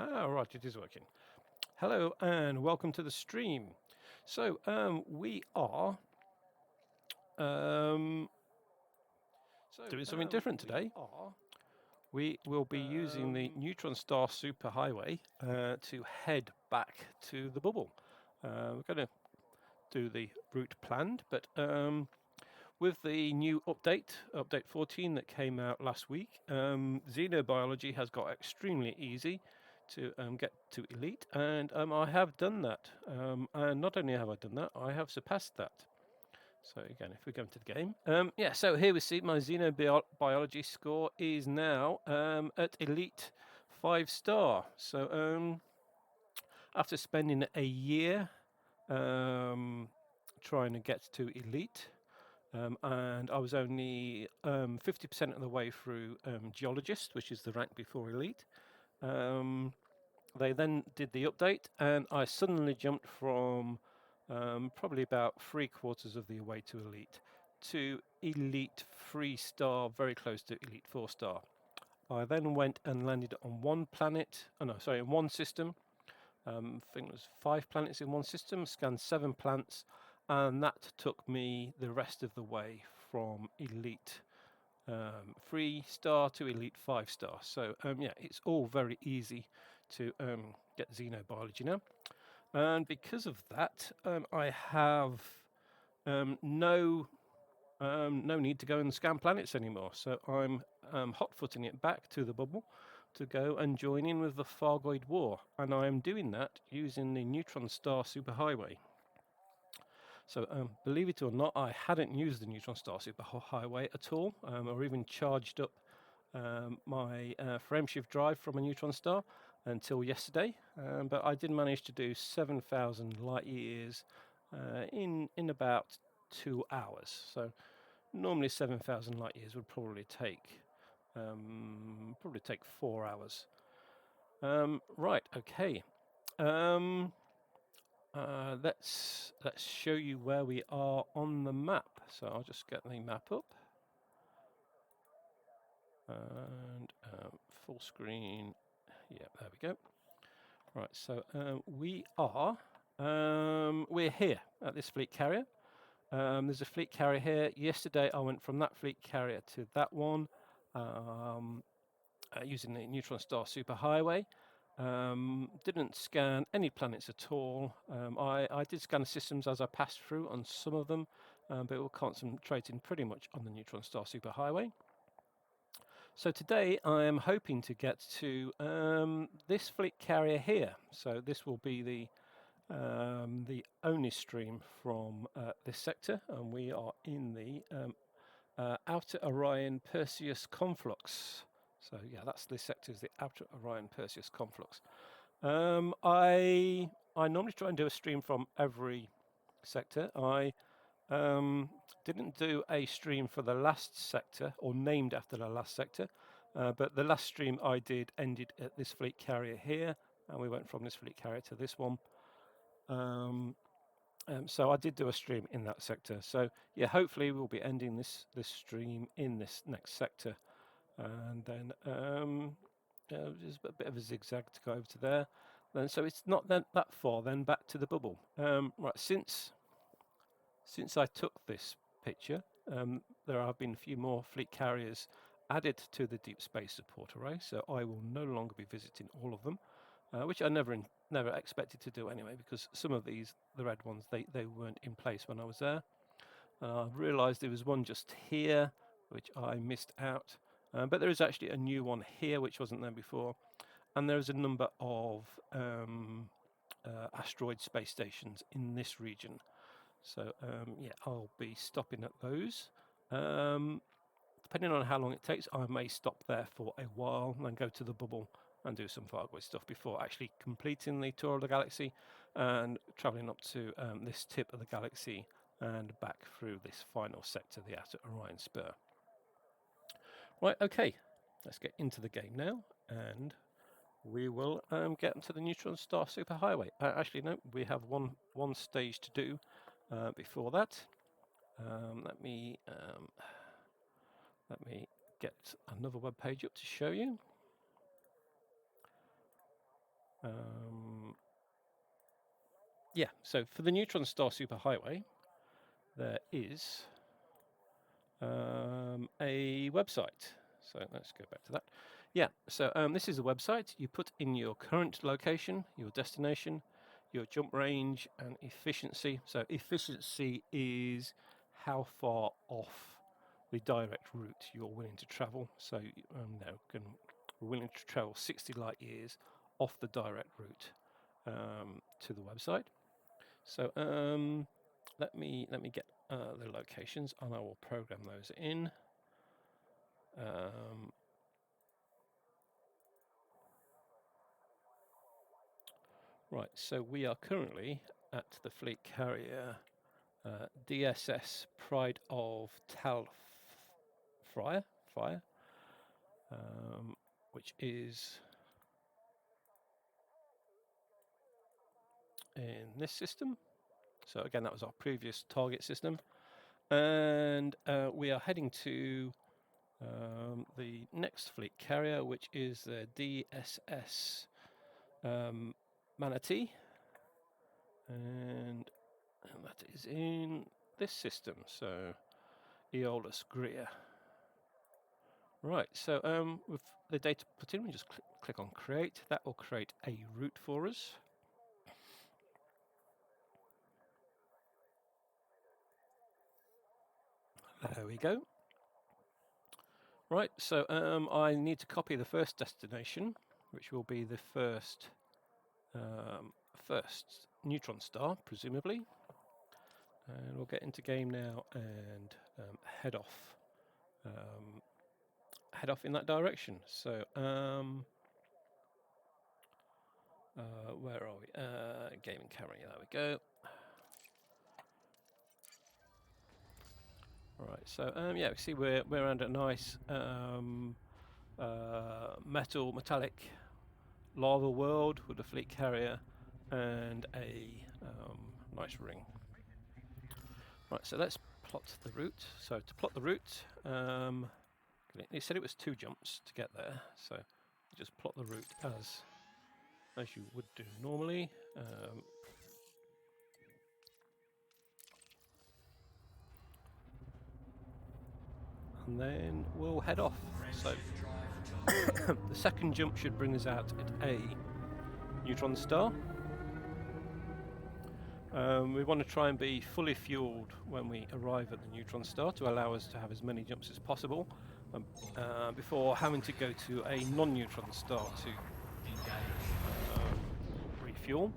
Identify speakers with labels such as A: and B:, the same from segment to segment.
A: Right, it is working. Hello and welcome to the stream. So we are um, doing something different today. We will be using the Neutron Star superhighway to head back to the bubble. We're going to do the route planned, but with the new update 14 that came out last week, xenobiology has got extremely easy to get to elite, and I have done that. And not only have I done that, I have surpassed that. So again, if we go into the game, yeah. So here we see my xenobiology score is now at elite 5-star. So after spending a year trying to get to elite. And I was only 50% of the way through Geologist, which is the rank before Elite. They then did the update, and I suddenly jumped from probably about 3/4 of the way to Elite to Elite 3-star, very close to Elite 4-star. I then went and landed on one planet, in one system. I think it was 5 planets in one system, scanned 7 planets, and that took me the rest of the way from Elite 3-star to Elite 5-star. So yeah, it's all very easy to get xenobiology now. And because of that, I have no need to go and scan planets anymore. So I'm hot-footing it back to the bubble to go and join in with the Fargoid War, and I am doing that using the Neutron Star superhighway. So believe it or not, I hadn't used the Neutron Star superhighway at all, or even charged up my frameshift drive from a Neutron Star until yesterday. But I did manage to do 7,000 light years in about 2 hours. So normally 7,000 light years would probably take 4 hours. Right, okay. Let's show you where we are on the map. So I'll just get the map up and full screen. Yeah, there we go. Right, so we're here at this fleet carrier. There's a fleet carrier here. Yesterday I went from that fleet carrier to that one using the Neutron Star superhighway. Didn't scan any planets at all. I did scan the systems as I passed through on some of them, but we're concentrating pretty much on the Neutron Star superhighway. So today I am hoping to get to this fleet carrier here. So this will be the only stream from this sector, and we are in the outer Orion-Perseus Conflux. So yeah, that's this sector, is the outer Orion-Perseus Conflux. I normally try and do a stream from every sector. I didn't do a stream for the last sector, or named after the last sector, but the last stream I did ended at this fleet carrier here, and we went from this fleet carrier to this one. So I did do a stream in that sector. So yeah, hopefully we'll be ending this stream in this next sector, and then there's a bit of a zigzag to go over to there. Then so it's not that far then back to the bubble. Right, since I took this picture, there have been a few more fleet carriers added to the deep space support array, so I will no longer be visiting all of them, which I never expected to do anyway, because some of these, the red ones, they weren't in place when I was there. I realised there was one just here, which I missed out, but there is actually a new one here, which wasn't there before, and there is a number of asteroid space stations in this region. So yeah, I'll be stopping at those. Depending on how long it takes, I may stop there for a while and then go to the bubble and do some Fargoid stuff before actually completing the tour of the galaxy and travelling up to this tip of the galaxy and back through this final sector, the outer Orion Spur. Right, okay, let's get into the game now, and we will get into the Neutron Star superhighway. Actually, no, we have one stage to do before that. Let me get another web page up to show you. Yeah, so for the Neutron Star Superhighway, there is a website. So let's go back to that. Yeah, so this is a website. You put in your current location, your destination, your jump range, and efficiency. So efficiency is how far off the direct route you're willing to travel. So we're willing to travel 60 light years off the direct route to the website. So let me get the locations, and I will program those in. Right, so we are currently at the fleet carrier DSS Pride of Tal Fire, which is in this system. So again, that was our previous target system, and we are heading to the next fleet carrier, which is the DSS Manatee, and that is in this system, so Aeolus Greer. Right, so with the data put in, we just click on create. That will create a route for us. There we go. Right, so I need to copy the first destination, which will be the first Neutron Star, presumably. And we'll get into game now and head off in that direction. So where are we? Gaming camera, there we go. Right, so yeah, we see we're around a nice metallic lava world with a fleet carrier and a nice ring. Right, so let's plot the route. So to plot the route, he said it was 2 jumps to get there, so just plot the route as you would do normally. And then we'll head off. So the second jump should bring us out at a Neutron Star. We want to try and be fully fueled when we arrive at the Neutron Star to allow us to have as many jumps as possible before having to go to a non-Neutron Star to refuel.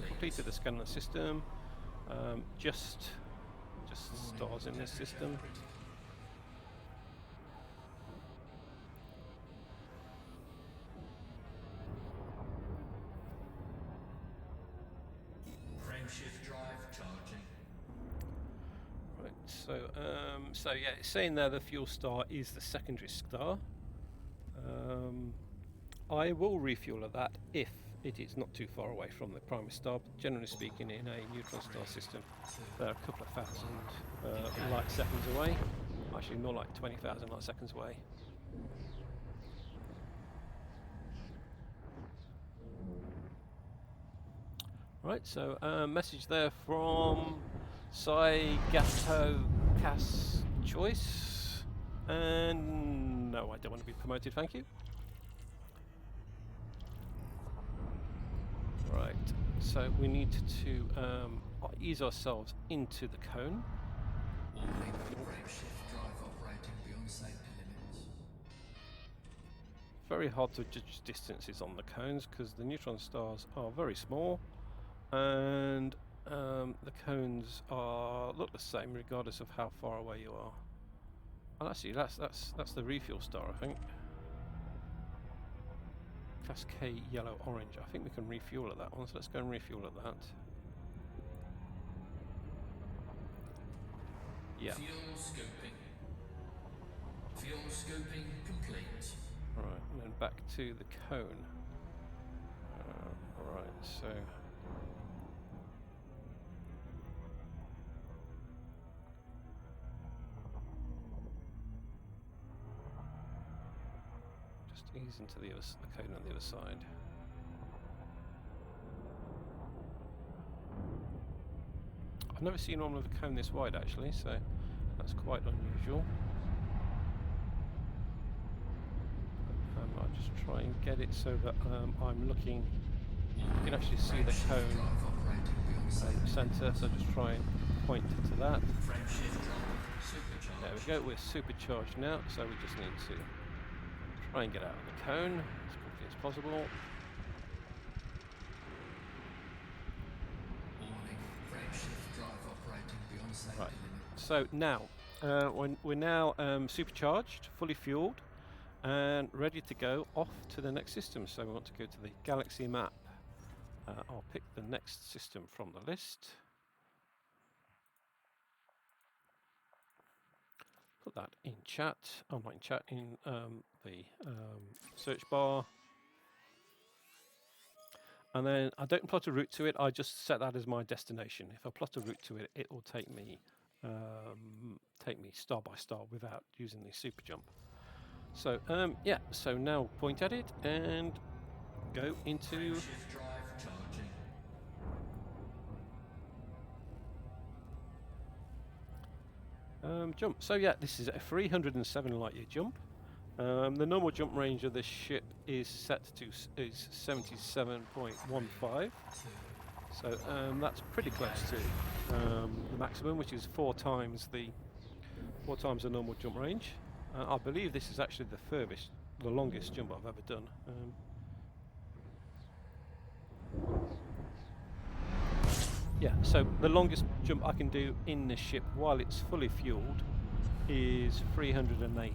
A: Completed the scan of the system. Just stars in this system.
B: Frameshift drive charging.
A: Right. So yeah, it's saying there the fuel star is the secondary star. I will refuel at that if it is not too far away from the primary star, but generally speaking, in a neutron star system, they're a couple of thousand light seconds away. Actually, more like 20,000 light seconds away. Right, so message there from Gato Cass Choice, and no, I don't want to be promoted, thank you. Right, so we need to ease ourselves into the cone. Very hard to judge distances on the cones because the neutron stars are very small, and the cones look the same regardless of how far away you are. And actually, that's the refuel star, I think. Class K yellow orange. I think we can refuel at that one, so let's go and refuel at that. Yeah.
B: Fuel scoping. Fuel scoping complete.
A: Right, and then back to the cone. Right, so just ease into the cone on the other side. I've never seen one with a cone this wide actually, so that's quite unusual. I'll just try and get it so that I'm looking, you can actually see the cone in the centre, so just try and point to that. There we go, we're supercharged now, so we just need to try and get out of the cone as quickly as possible. Right, so now we're now supercharged, fully fueled, and ready to go off to the next system. So we want to go to the galaxy map. I'll pick the next system from the list. Put that in chat. Oh, not in chat, in the search bar. And then I don't plot a route to it. I just set that as my destination. If I plot a route to it, it will take me star by star without using the super jump. So yeah. So now point at it and go into. Jump. So yeah, this is a 307 light year jump. The normal jump range of this ship is set to is 77.15. So that's pretty close to the maximum, which is four times the normal jump range. I believe this is actually the longest jump I've ever done. Yeah, so the longest jump I can do in this ship while it's fully fueled is 308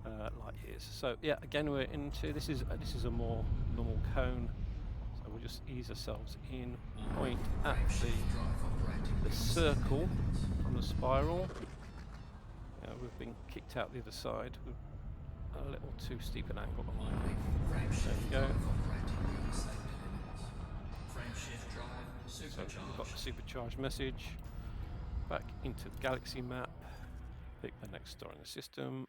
A: light years. So yeah, again we're into this is a more normal cone. So we'll just ease ourselves in, point at the circle from the spiral. We've been kicked out the other side with a little too steep an angle. There we go. So we've got the supercharged message. Back into the galaxy map. Pick the next star in the system.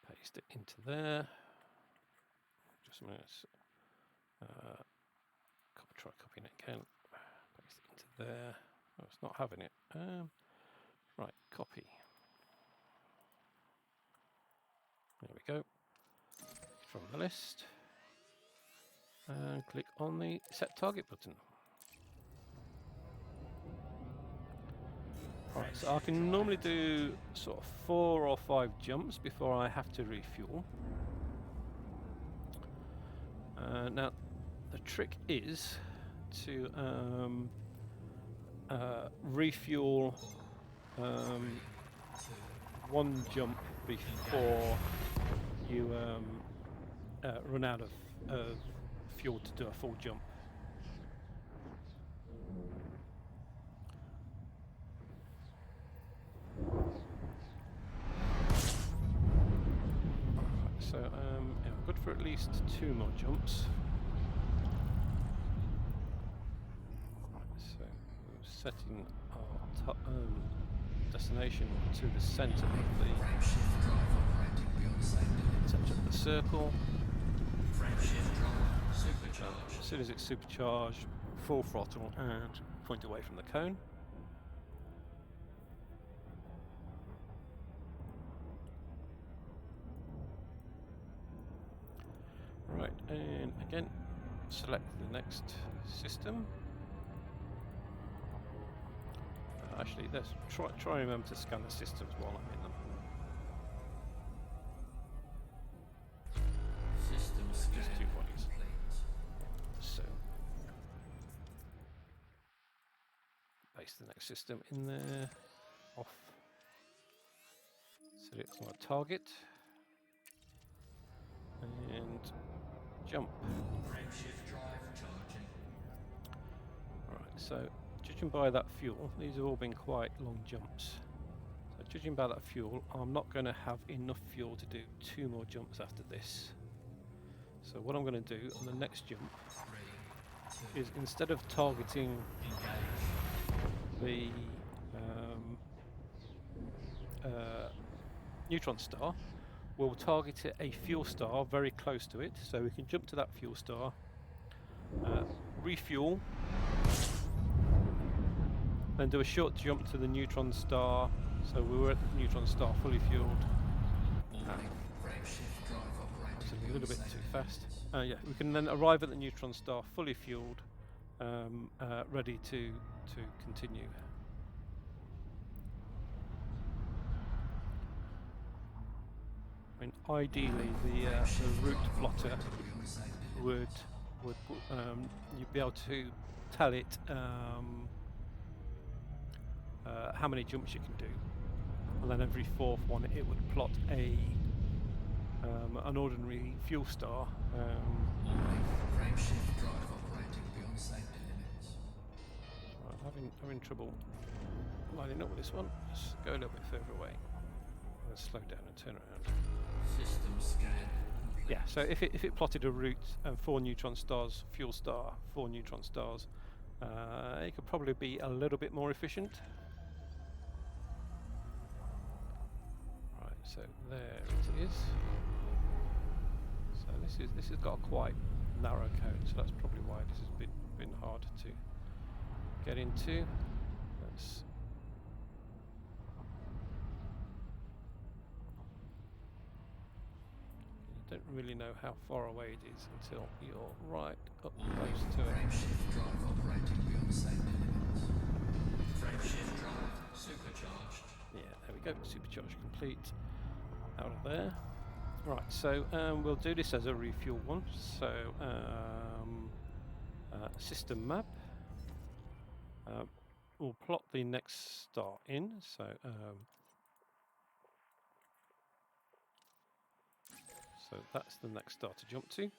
A: Paste it into there. Just a minute. Try copying it again. Paste it into there. Oh, it's not having it. Right, copy. There we go. From the list. And click on the set target button. Alright, so I can normally do sort of 4 or 5 jumps before I have to refuel. Now, the trick is to refuel one jump before you run out of fuel to do a full jump. So yeah, good for at least 2 more jumps. So we're setting our destination to the centre of the circle. As soon as it's supercharged, full throttle and point away from the cone. Right, and again, select the next system. Actually, let's try and remember to scan the systems while I'm in them.
B: System scan.
A: Just 2 bodies. So, paste the next system in there. Off. Select my target. And jump.
B: Frameshift drive charging.
A: so judging by that fuel, these have all been quite long jumps. So judging by that fuel, I'm not going to have enough fuel to do 2 more jumps after this. So what I'm going to do on the next jump is, instead of targeting the Neutron Star, we'll target a fuel star very close to it, so we can jump to that fuel star, refuel, then do a short jump to the Neutron Star. So we were at the Neutron Star fully fueled. That's a little bit too fast. Yeah, we can then arrive at the Neutron Star fully fueled, ready to continue. I mean, ideally, the route plotter would you'd be able to tell it how many jumps you can do, and then every 4th one it would plot an ordinary fuel star. Right, having trouble lining up with this one. Let's go a little bit further away. Let's slow down and turn around.
B: System scan.
A: Yeah, so if it plotted a route and 4 neutron stars, fuel star, 4 neutron stars, it could probably be a little bit more efficient. Right, so there it is. So this has got a quite narrow cone, so that's probably why this has been hard to get into. Let's don't really know how far away it is until you're right up close to it.
B: Frameshift drive operating beyond safety limits. Frameshift drive supercharged.
A: Yeah, there we go. Supercharge complete. Out of there. Right, so we'll do this as a refuel one. So system map. We'll plot the next star in. So so that's the next star to jump to,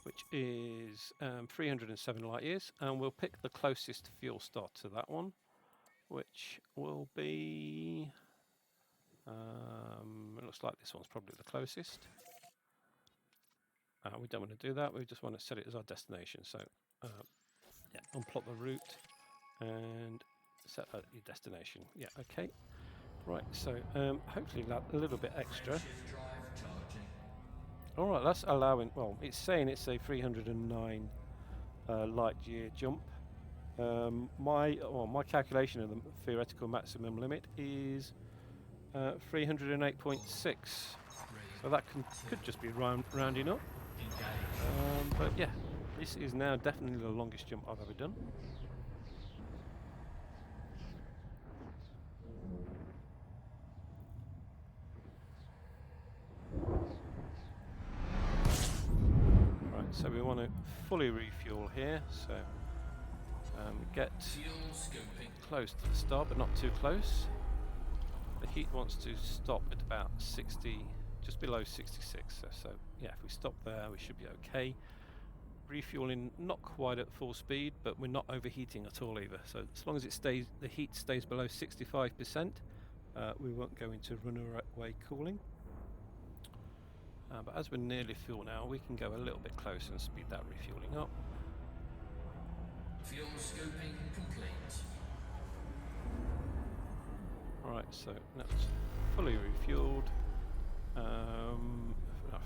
A: which is 307 light years, and we'll pick the closest fuel star to that one, which will be it looks like this one's probably the closest. We don't want to do that, we just want to set it as our destination. So yeah, unplot the route and set your destination. Yeah, okay. Right, so hopefully a little bit extra. Alright, that's allowing, well, it's saying it's a 309 light year jump. My calculation of the theoretical maximum limit is 308.6. So that could just be rounding up. But yeah, this is now definitely the longest jump I've ever done. Right, so we want to fully refuel here, so get close to the star, but not too close. The heat wants to stop at about 60, just below 66. So yeah, if we stop there, we should be okay. Refueling not quite at full speed, but we're not overheating at all either. So as long as the heat stays below 65%, we won't go into runaway cooling. But as we're nearly full now, we can go a little bit closer and speed that refueling up.
B: Fuel scoping complete.
A: Alright, so now it's fully refueled.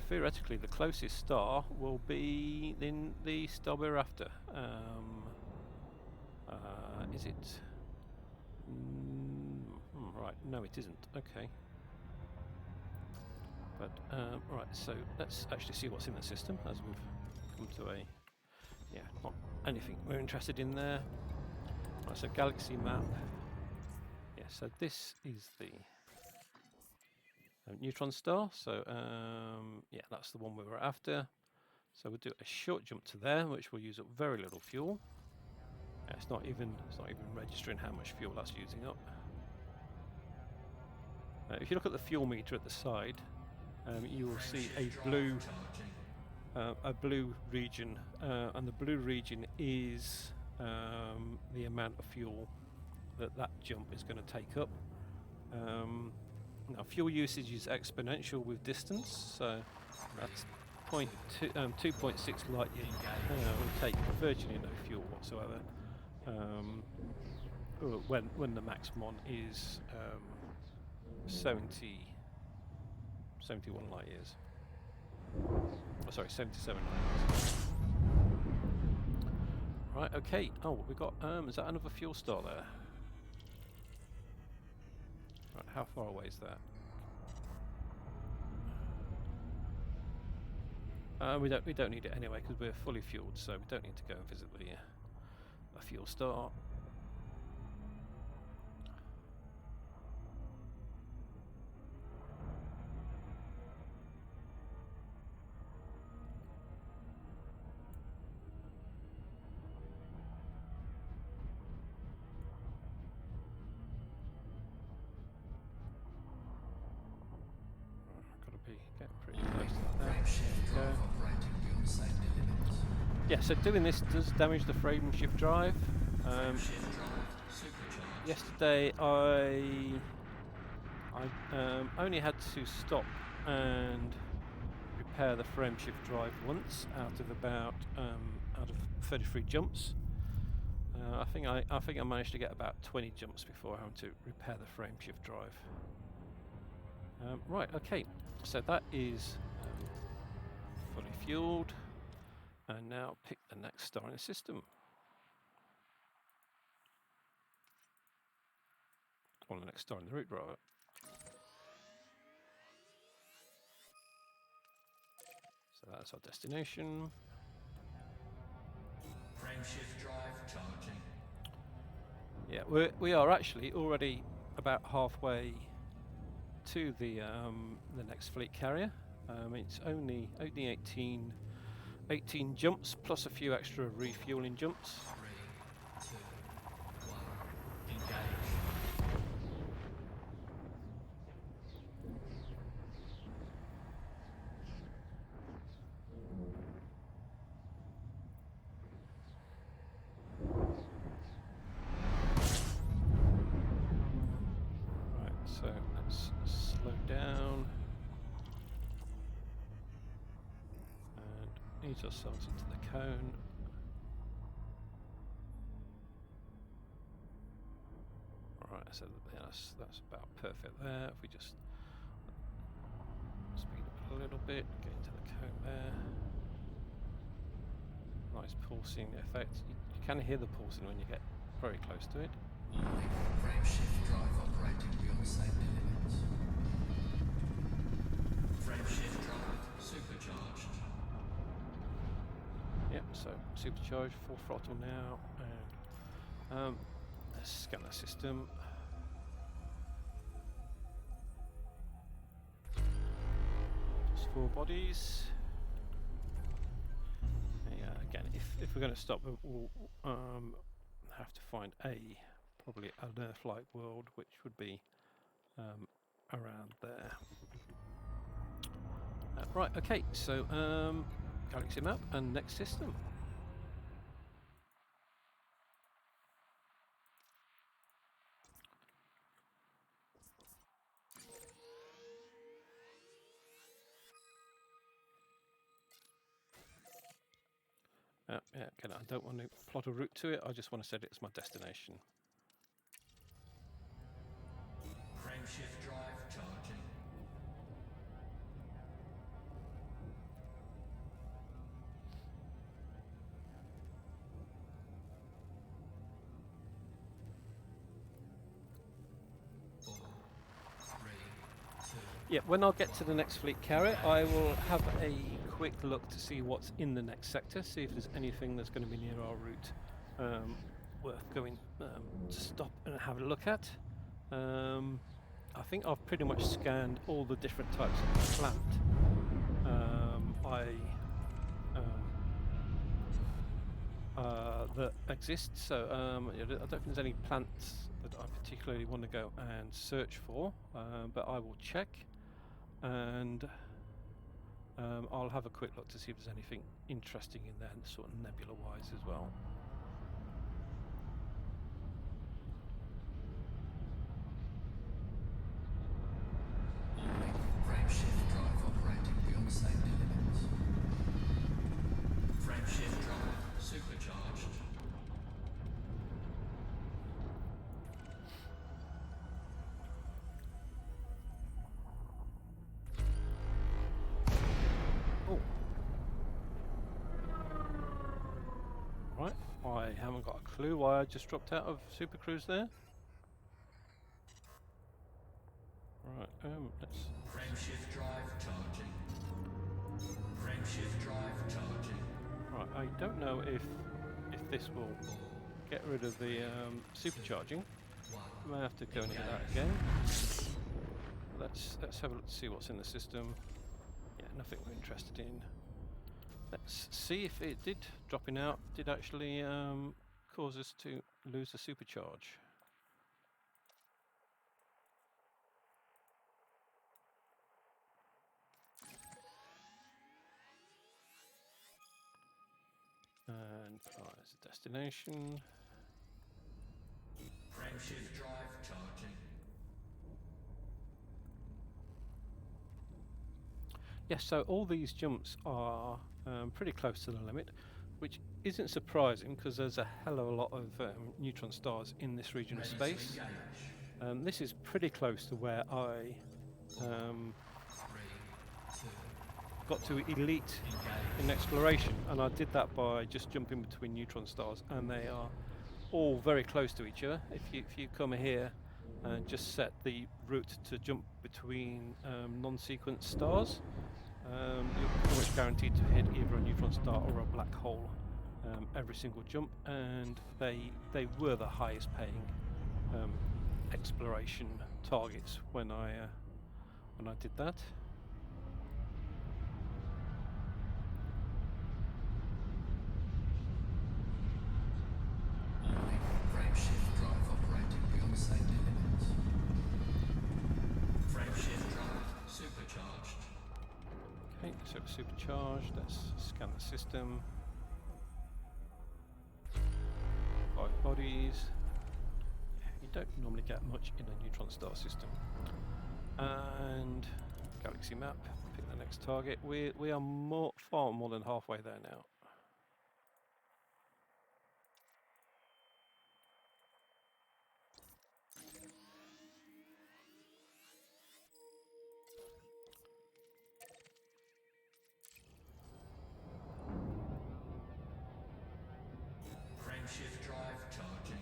A: Theoretically, the closest star will be in the star we're after. Is it? Right, no, it isn't. Okay. But right, so let's actually see what's in the system as we've come to not anything we're interested in there. Right, so galaxy map. Yeah, so this is the Neutron Star. So yeah, that's the one we were after. So we'll do a short jump to there, which will use up very little fuel. It's not even registering how much fuel that's using up. If you look at the fuel meter at the side, you will see a blue region, and the blue region is the amount of fuel that jump is going to take up. Now, fuel usage is exponential with distance, so that's 2.6 light years will take virtually no fuel whatsoever. When the maximum is 71 light years. Oh, sorry, 77 light years. Right, okay. Oh, we got, is that another fuel star there? Right, how far away is that? We don't need it anyway because we're fully fueled, so we don't need to go and visit the fuel star. Got to be getting pretty close to that.
B: Frameshift drive operating beyond safety limits.
A: Yeah, so doing this does damage the frame shift drive.
B: Frameshift drive supercharged.
A: Yesterday I only had to stop and repair the frame shift drive once out of about 33 jumps. I think I managed to get about 20 jumps before having to repair the frame shift drive. Right, okay, so that is fully fueled, and now pick the next star in the system. Or the next star in the route, rather. So that's our destination.
B: Frameshift drive charging.
A: Yeah, we are actually already about halfway to the next fleet carrier. It's only 18 jumps plus a few extra refueling jumps.
B: 3, 2, 1, engage.
A: Right, so let's slow down and ease ourselves into the cone. Right, so yeah, that's about perfect there. If we just speed up a little bit, get into the cone there. Nice pulsing effect. You can hear the pulsing when you get very close to it.
B: Warning, frameshift drive operating beyond safety limits. Frameshift drive supercharged.
A: Yep, so supercharged, full throttle now, and let's scan the system. Just 4 bodies. Yeah, again, if we're going to stop, we'll have to find probably an Earth-like world, which would be around there. Right, okay, so galaxy map and next system. Yeah, again, I don't want to plot a route to it, I just want to set it as my destination.
B: Frameshift drive charging. Four, 3, 2.
A: Yeah, when I get to the next fleet carrier, I will have a quick look to see what's in the next sector, see if there's anything that's going to be near our route worth going to stop and have a look at. I think I've pretty much scanned all the different types of plant that exist, so I don't think there's any plants that I particularly want to go and search for, but I will check, and I'll have a quick look to see if there's anything interesting in there, sort of nebula-wise as well. I haven't got a clue why I just dropped out of Super Cruise there. Right, let's...
B: Frameshift drive charging. Frameshift drive charging.
A: Right, I don't know if this will get rid of the supercharging. I may have to go and hit that again. Let's have a look to see what's in the system. Yeah, nothing we're interested in. Let's see if it did dropping out did actually cause us to lose the supercharge. And as a destination.
B: Frameshift drive charging.
A: Yes, so all these jumps are pretty close to the limit, which isn't surprising because there's a hell of a lot of neutron stars in this region of space. This is pretty close to where I got to elite in exploration, and I did that by just jumping between neutron stars, and they are all very close to each other. If you come here and just set the route to jump between non-sequence stars, you're pretty much guaranteed to hit either a neutron star or a black hole every single jump, and they were the highest paying exploration targets when I did that.
B: Frameshift drive operating beyond safety limits. Frameshift drive supercharged.
A: Okay, so it's supercharged. Let's scan the system. 5 bodies. You don't normally get much in a neutron star system. And galaxy map. Pick the next target. We are far more than halfway there now.
B: Frameshift drive charging.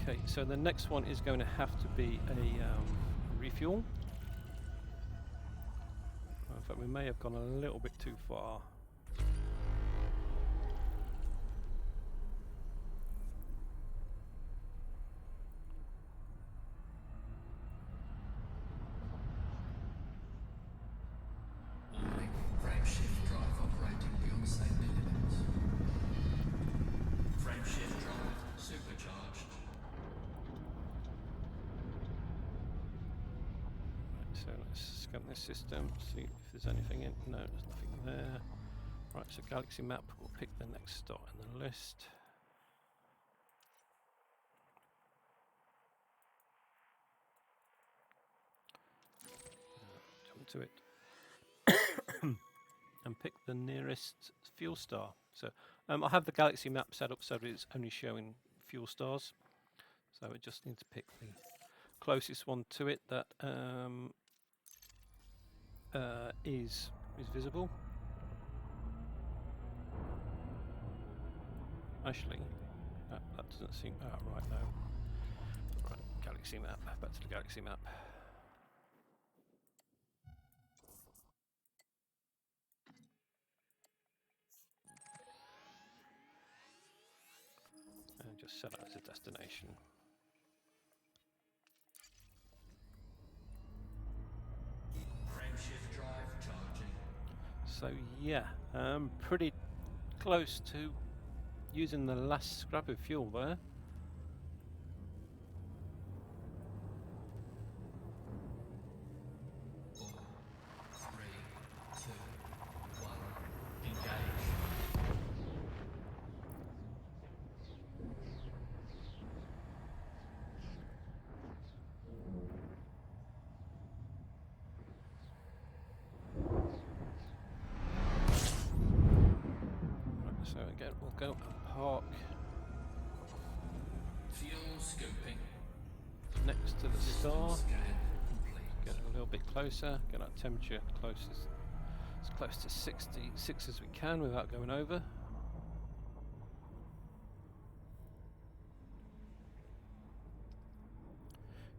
A: Okay, so the next one is going to have to be a refuel. In fact, we may have gone a little bit too far.
B: Frameshift drive operating beyond safety limits. Frameshift drive supercharged.
A: Right, so let's scan this system, see if there's anything in. No, there's nothing there. Right, so galaxy map, we'll pick the next star in the list. Jump to it. And pick the nearest fuel star. So I have the galaxy map set up so that it's only showing fuel stars. So we just need to pick the closest one to it that is visible. Actually, that doesn't seem right now. Right, galaxy map. Back to the galaxy map. And just set that as a destination.
B: Frameshift drive charging.
A: So yeah, pretty close to using the last scrap of fuel there. we'll go and park
B: Fuel scoping.
A: next to the
B: System
A: star.
B: scan complete.
A: Get a little bit closer. Get our temperature closest, as close to 66 as we can without going over.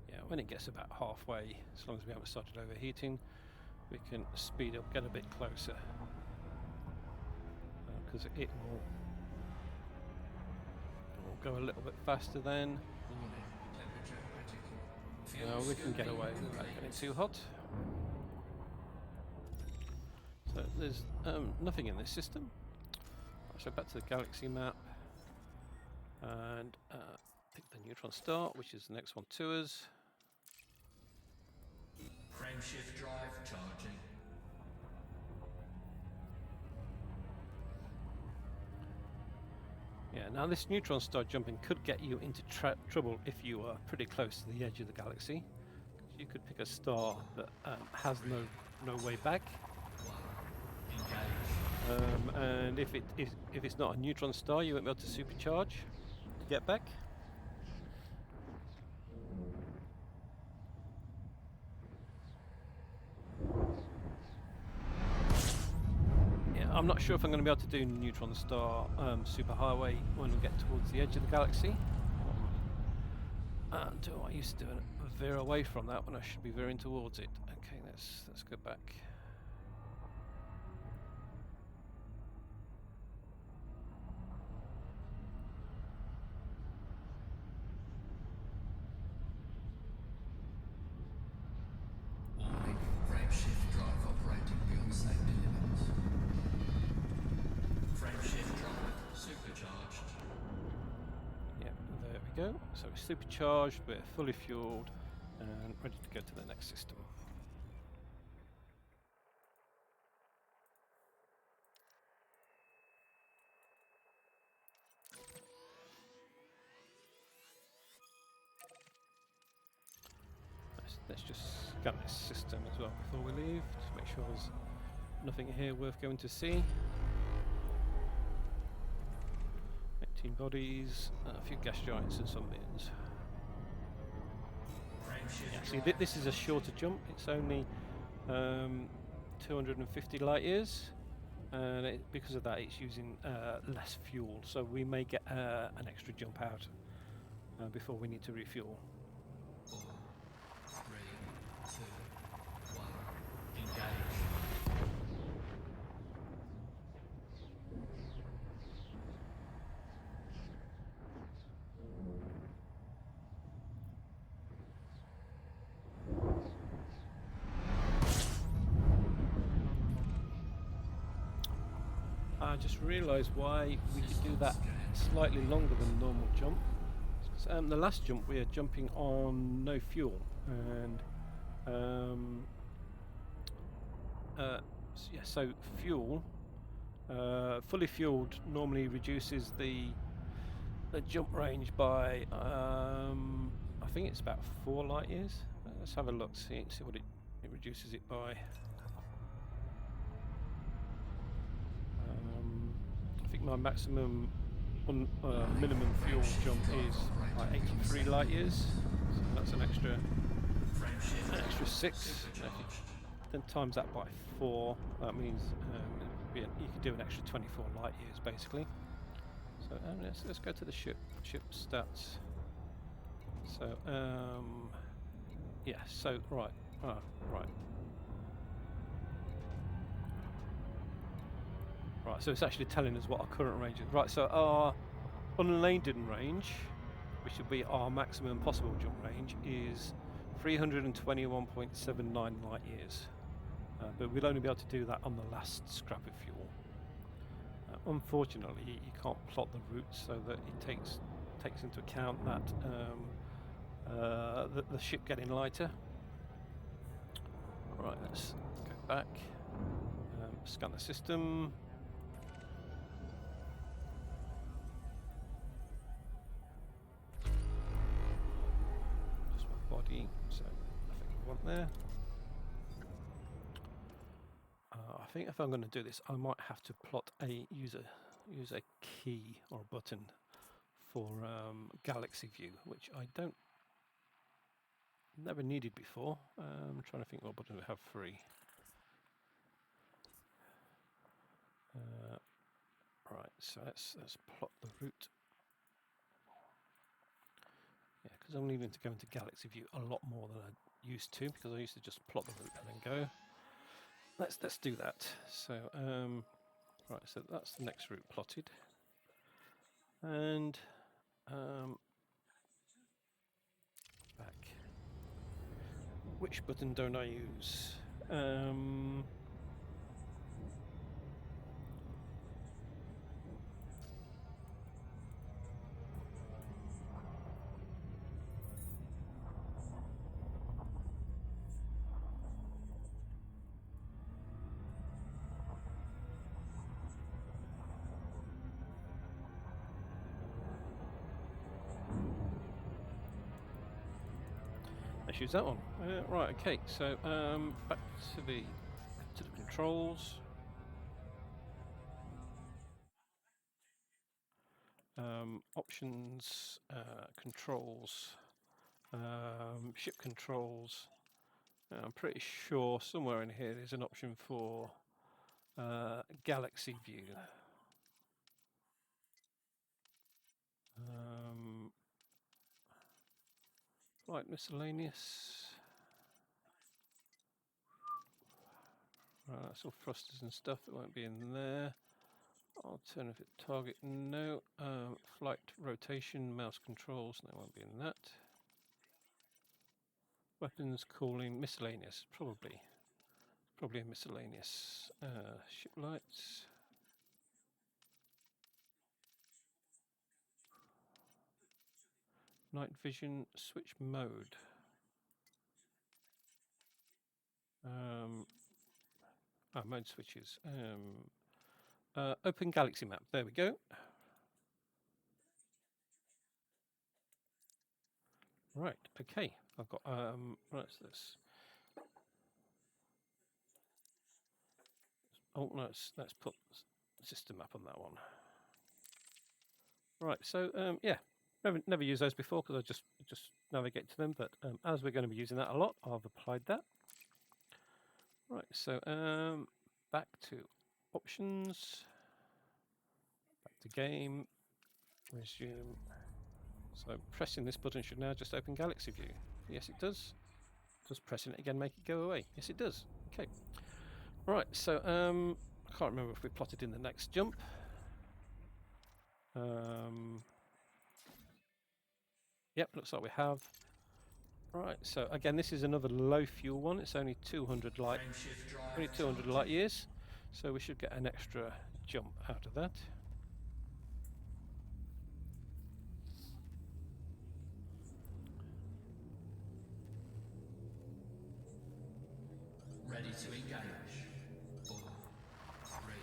A: Yeah, when it gets about halfway, as long as we haven't started overheating, we can speed up, get a bit closer, because it will go a little bit faster then.
B: Warning. Temperature critical. Fuel
A: We can get
B: scoping
A: away without
B: complete.
A: getting too hot. So there's nothing in this system. So back to the galaxy map and pick the Neutron Star, which is the next one to us.
B: Frameshift drive charging.
A: Yeah, now this Neutron Star jumping could get you into trouble if you are pretty close to the edge of the galaxy. You could pick a star that has no way back.
B: Engage.
A: And if it's not a neutron star, you won't be able to supercharge to get back. Yeah, I'm not sure if I'm going to be able to do neutron star superhighway when we get towards the edge of the galaxy. Do I used to veer away from that when I should be veering towards it? Okay, let's go back.
B: Warning. Frameshift drive operating beyond safety limits. Frameshift drive supercharged.
A: Yeah, there we go. So we're supercharged, we're fully fueled, and ready to go to the next system. Let's just scan this system as well before we leave, to make sure there's nothing here worth going to see. 18 bodies, a few gas giants and some moons. Yeah, see, this is a shorter jump. It's only 250 light years, and because of that, it's using less fuel. So we may get an extra jump out before we need to refuel.
B: 4, 3, 2, 1. Engage.
A: I just realised why we could do that slightly longer than normal jump. The last jump we are jumping on no fuel, and yeah, so fuel, fully fueled, normally reduces the jump range by I think it's about 4 light years. Let's have a look, see what it reduces it by. I think my maximum minimum fuel jump is like 83 light years, so that's an extra 6. If you then times that by 4, that means you could do an extra 24 light years basically. So let's go to the ship stats. So yeah, so right. Right, so it's actually telling us what our current range is. Right, so our unladen range, which would be our maximum possible jump range, is 321.79 light years. But we'll only be able to do that on the last scrap of fuel. Unfortunately, you can't plot the routes so that it takes into account that the ship getting lighter. Right, let's go back, scan the system. Just my body, so nothing we want there. I think if I'm going to do this, I might have to use a use a key or a button for galaxy view, which I never needed before. I'm trying to think what button we have free. Right, so let's plot the route. Yeah, because I'm needing to go into galaxy view a lot more than I used to, because I used to just plot the route and then go. Let's do that. So right, so that's the next route plotted, and back. Which button don't I use? Let's use that one. Right, okay. So back to the controls. Options, controls, ship controls. I'm pretty sure somewhere in here there's an option for galaxy view. Right, miscellaneous. That's all thrusters and stuff. It won't be in there. Alternative target, no. Flight rotation, mouse controls, no, won't be in that. Weapons, calling, miscellaneous, probably a miscellaneous. Ship lights. Night vision, switch mode. Mode switches. Open galaxy map, there we go. Right, okay, I've got, right, so this. Oh, no, let's put system map on that one. Right, so yeah, never used those before because I just navigate to them, but as we're going to be using that a lot, I've applied that. Right, so back to options, back to game, resume. So pressing this button should now just open galaxy view. Yes, it does. Does pressing it again make it go away? Yes, it does. Okay. Right, so I can't remember if we plotted in the next jump. Yep, looks like we have. Right, so again, this is another low fuel one. It's only 200 light years, so we should get an extra jump out of that.
B: Ready to engage. 4, 3,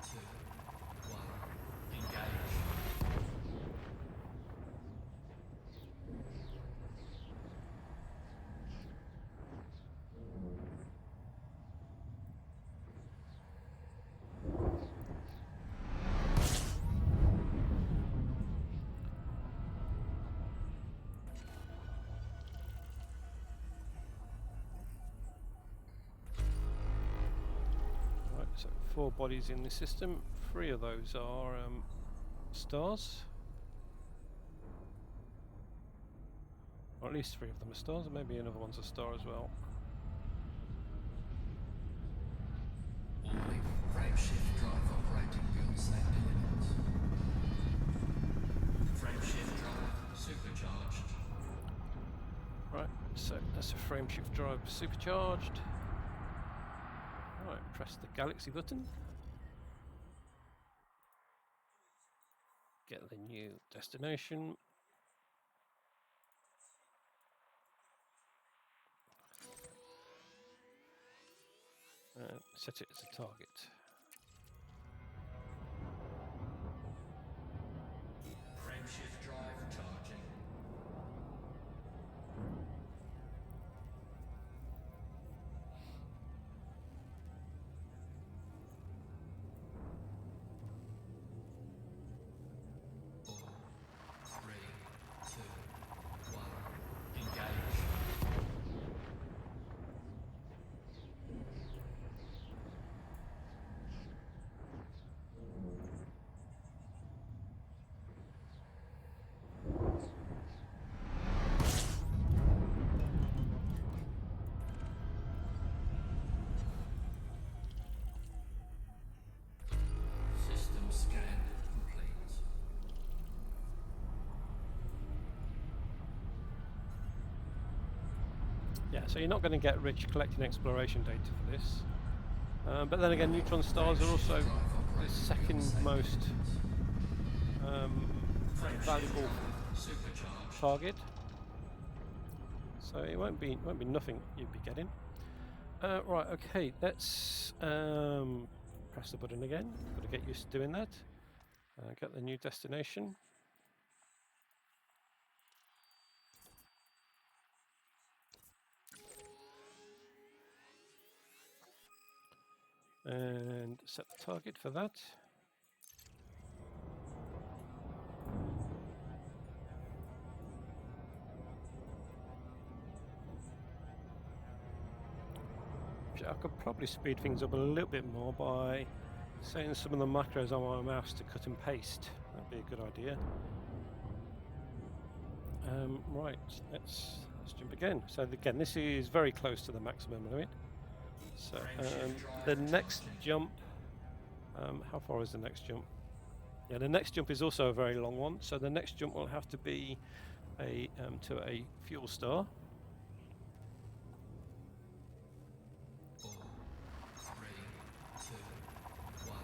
B: 2, 1. Engage.
A: Right, so 4 bodies in the system. 3 of those are stars. Or at least 3 of them are stars, and maybe another one's a star as well.
B: Frameshift drive operating beyond safety limits. Frameshift drive supercharged.
A: Right, so that's a frameshift drive supercharged. Right, press the galaxy button. Get the new destination. And set it as a target.
B: Frameshift drive charging.
A: Yeah, so you're not going to get rich collecting exploration data for this. But then again, neutron stars are also the second most valuable target. So it won't be nothing you'd be getting. Right, okay, let's press the button again. Got to get used to doing that. Get the new destination. And set the target for that. I could probably speed things up a little bit more by setting some of the macros on my mouse to cut and paste. That'd be a good idea. Right, let's jump again. So again, this is very close to the maximum limit. So the next jump, how far is the next jump? Yeah, the next jump is also a very long one. So the next jump will have to be to a fuel star.
B: 4, 3, 2, 1,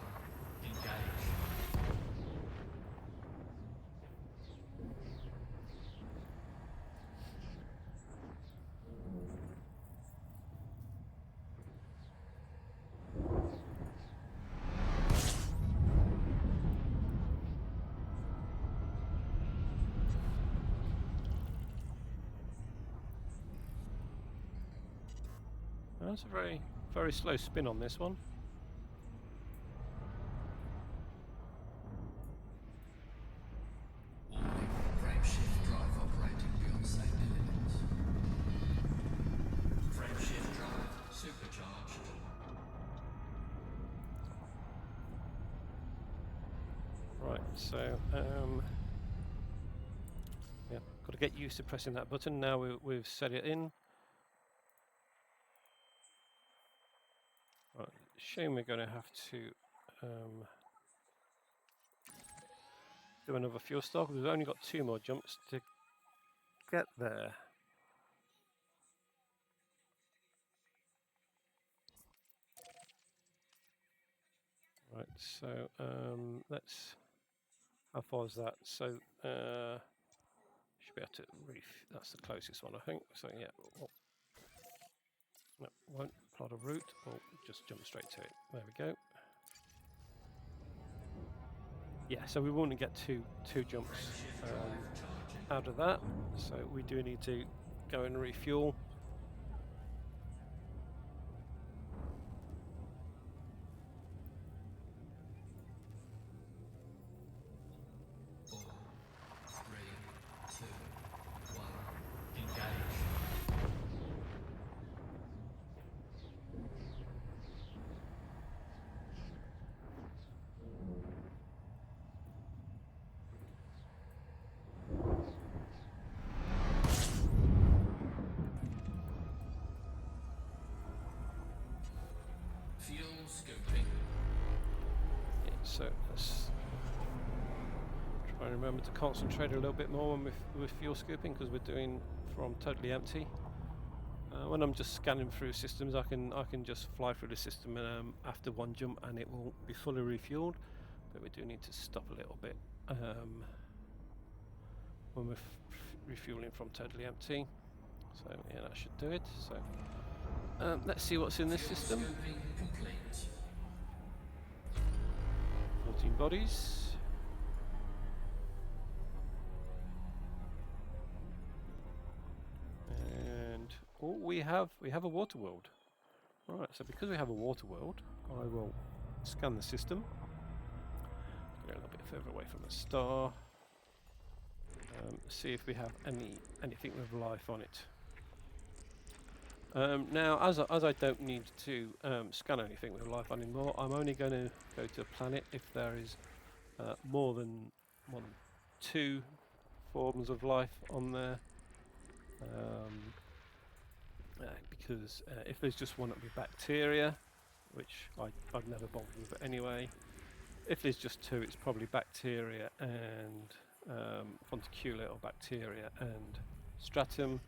B: engage.
A: That's a very slow spin on this one.
B: Warning, frameshift drive operating beyond safety limits. Frameshift drive supercharged.
A: Right, so yeah, got to get used to pressing that button. Now we've set it in. Right, shame we're going to have to do another fuel star because we've only got 2 more jumps to get there. Right, so let's. How far is that? So should be able to that's the closest one, I think. So yeah, no, won't plot a route. We'll just jump straight to it. There we go. Yeah, so we won't get two jumps out of that. So we do need to go and refuel. So let's try and remember to concentrate a little bit more when we're fuel scooping because we're doing from totally empty. When I'm just scanning through systems, I can just fly through the system after one jump and it will be fully refueled. But we do need to stop a little bit when we're refueling from totally empty. So yeah, that should do it. So let's see what's in this system. 14 bodies. And we have a water world. Alright, so because we have a water world, I will scan the system. Get a little bit further away from the star. See if we have anything with life on it. Now, as I don't need to scan anything with life anymore, I'm only going to go to a planet if there is more than 2 forms of life on there. Because if there's just one, it'll be bacteria, which I'd never bother with anyway. If there's just 2, it's probably bacteria and fonticula or bacteria and stratum.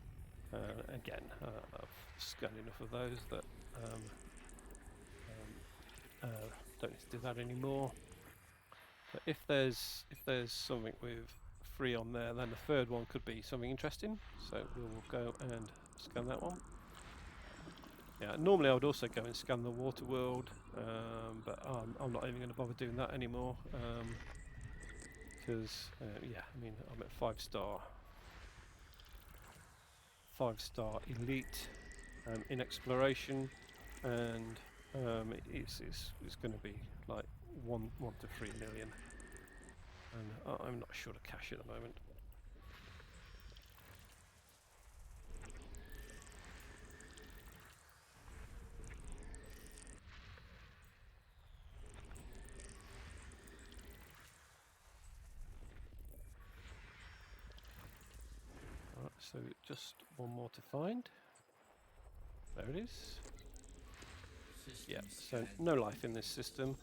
A: Again, I've scanned enough of those that don't need to do that anymore. But if there's something with 3 on there, then the third one could be something interesting. So we will go and scan that one. Yeah, normally I would also go and scan the water world, but I'm not even going to bother doing that anymore because yeah, I mean I'm at 5-star elite in exploration, and it's going to be like 1 to 3 million, and I'm not sure to cash at the moment. Alright, so just one more to find. There it is.
B: System
A: Yeah, so
B: scan.
A: no life in this system.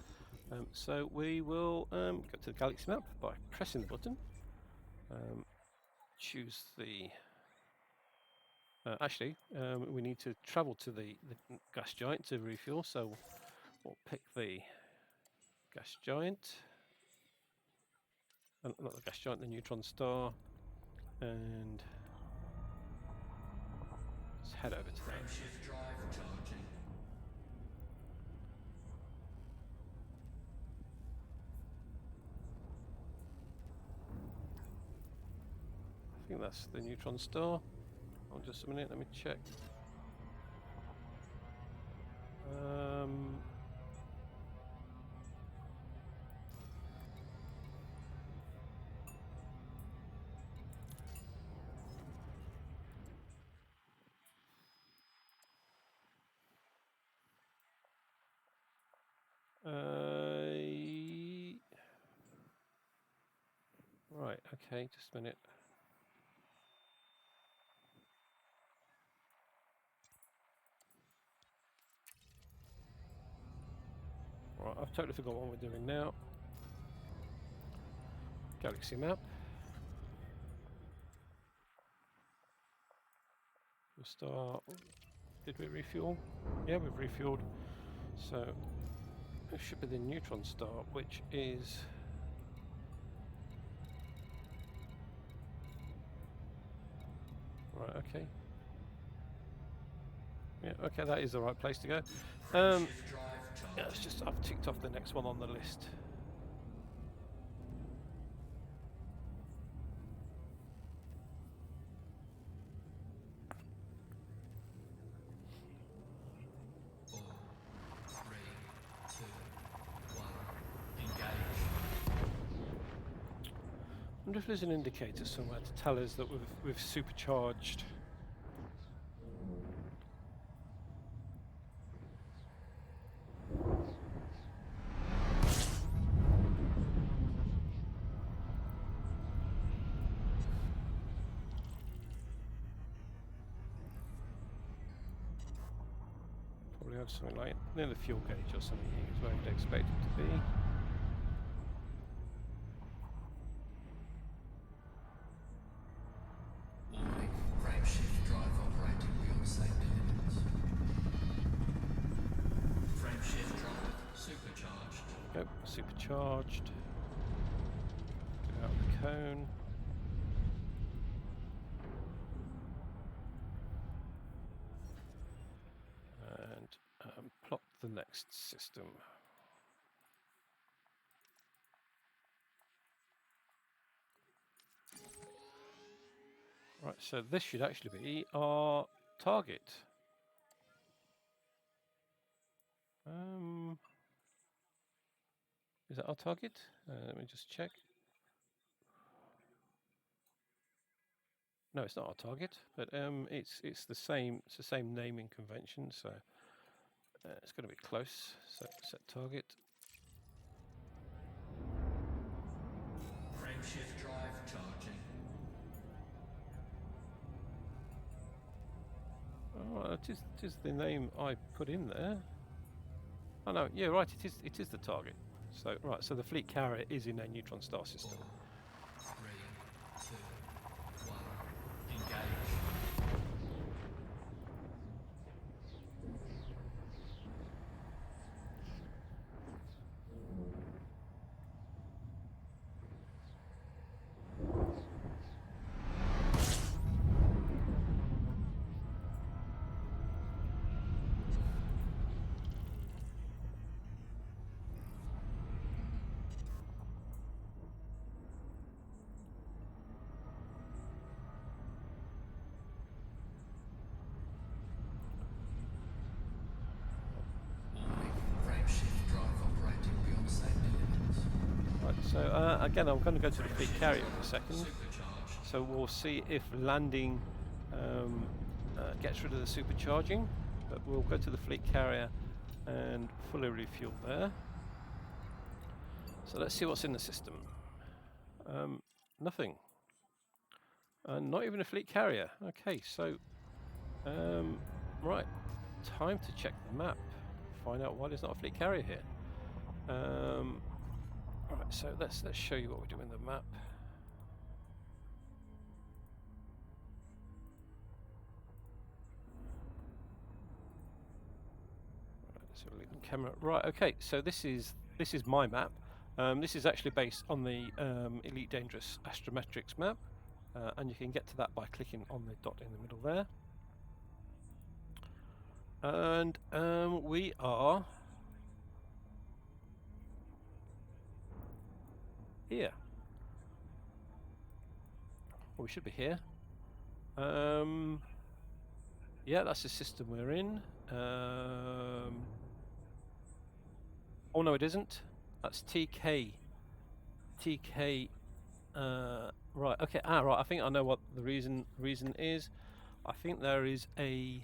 A: So we will go to the galaxy map by pressing the button. Choose the... actually, we need to travel to the gas giant to refuel, so we'll pick the gas giant. Not the gas giant, the Neutron Star. And let's head over to that.
B: Frameshift drive charging.
A: I think that's the Neutron Star. Hold just a minute, let me check. Right, okay, just a minute. Right, I've totally forgot what we're doing now. Galaxy map. We'll start. Did we refuel? Yeah, we've refueled. So it should be the Neutron Star, which is right. Okay. Yeah. Okay, that is the right place to go.
B: Frameshift drive
A: Yeah, it's
B: charging.
A: just I've ticked off the next one on the list.
B: Four, three, two, one. Engage.
A: I wonder if there's an indicator somewhere to tell us that we've supercharged. Probably have something like near the fuel gauge or something here is where you'd expect it to be.
B: Warning. Frameshift drive operating beyond safety limits. Frameshift drive supercharged.
A: There we go, supercharged. Get out of the cone. And plot the next system. Right, so this should actually be our target. Is that our target? Let me just check. No, it's not our target, but it's the same. It's the same naming convention, so it's going to be close. So set target.
B: Frameshift drive charging.
A: Oh, it is the name I put in there. Oh no, yeah, right. It is the target. So right, so the fleet carrier is in a Neutron Star system.
B: 4, 3, 2, 1. Engage.
A: So again, I'm going to go to the fleet carrier in a second.
B: Supercharged.
A: So we'll see if landing gets rid of the supercharging, but we'll go to the fleet carrier and fully refuel there. So let's see what's in the system. Nothing. Not even a fleet carrier. Okay, so right, time to check the map. Find out why there's not a fleet carrier here. Right, so let's show you what we do in the map. So we'll leave the camera. Right, okay. So this is my map. This is actually based on the Elite Dangerous Astrometrics map, and you can get to that by clicking on the dot in the middle there. And we are here. Well, we should be here. Yeah, that's the system we're in. Oh no, it isn't. That's TK. TK. Right. Okay. Right. I think I know what the reason is. I think there is a.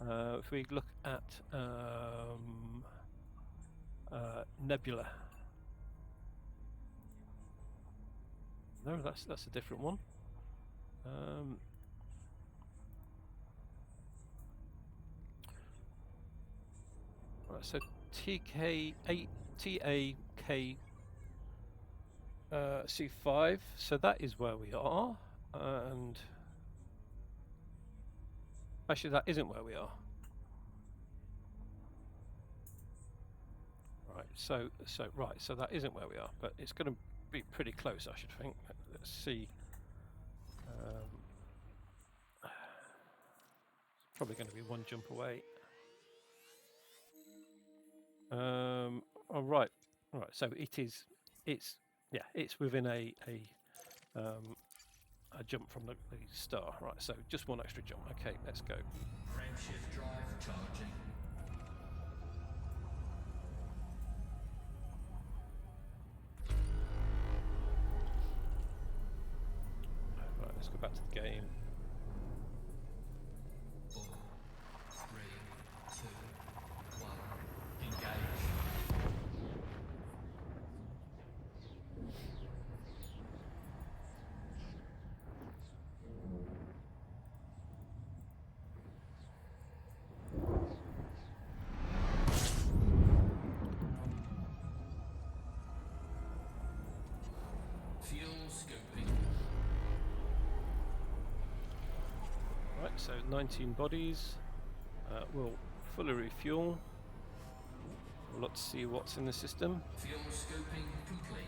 A: If we look at nebula. No, that's a different one. Right. So TK8 TAK. C5, so that is where we are, and actually that isn't where we are. Right, so that isn't where we are, but it's going to be pretty close, I should think. Let's see. It's probably going to be one jump away. Oh, right. So it's within a jump from the star. Right, so just one extra jump. Okay, let's go.
B: Frameshift drive charging.
A: Right, let's go back to the game.
B: 4, 3, 2, 1. Engage. Fuel scooping.
A: Right, so 19 bodies. We'll fully refuel. Let's see what's in the system.
B: Fuel scooping complete.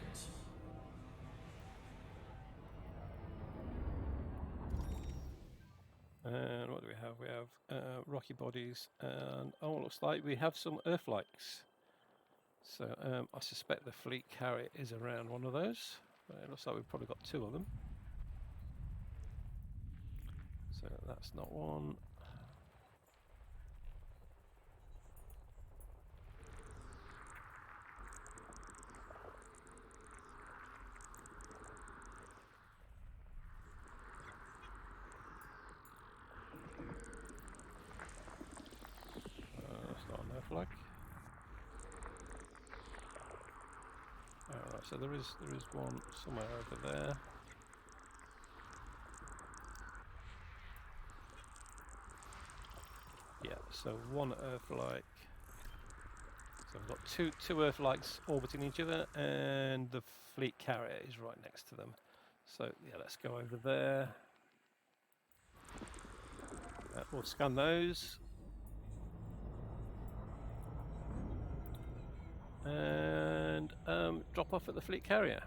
A: And what do we have? We have rocky bodies, and oh, looks like we have some Earth-likes. So I suspect the fleet carrier is around one of those. It looks like we've probably got two of them. So that's not one. That's not an Earth-like. Alright, so there is one somewhere over there. Yeah, so one Earth-like. So we've got two Earth-likes orbiting each other, and the fleet carrier is right next to them. So yeah, let's go over there. We'll scan those. And drop off at the fleet carrier.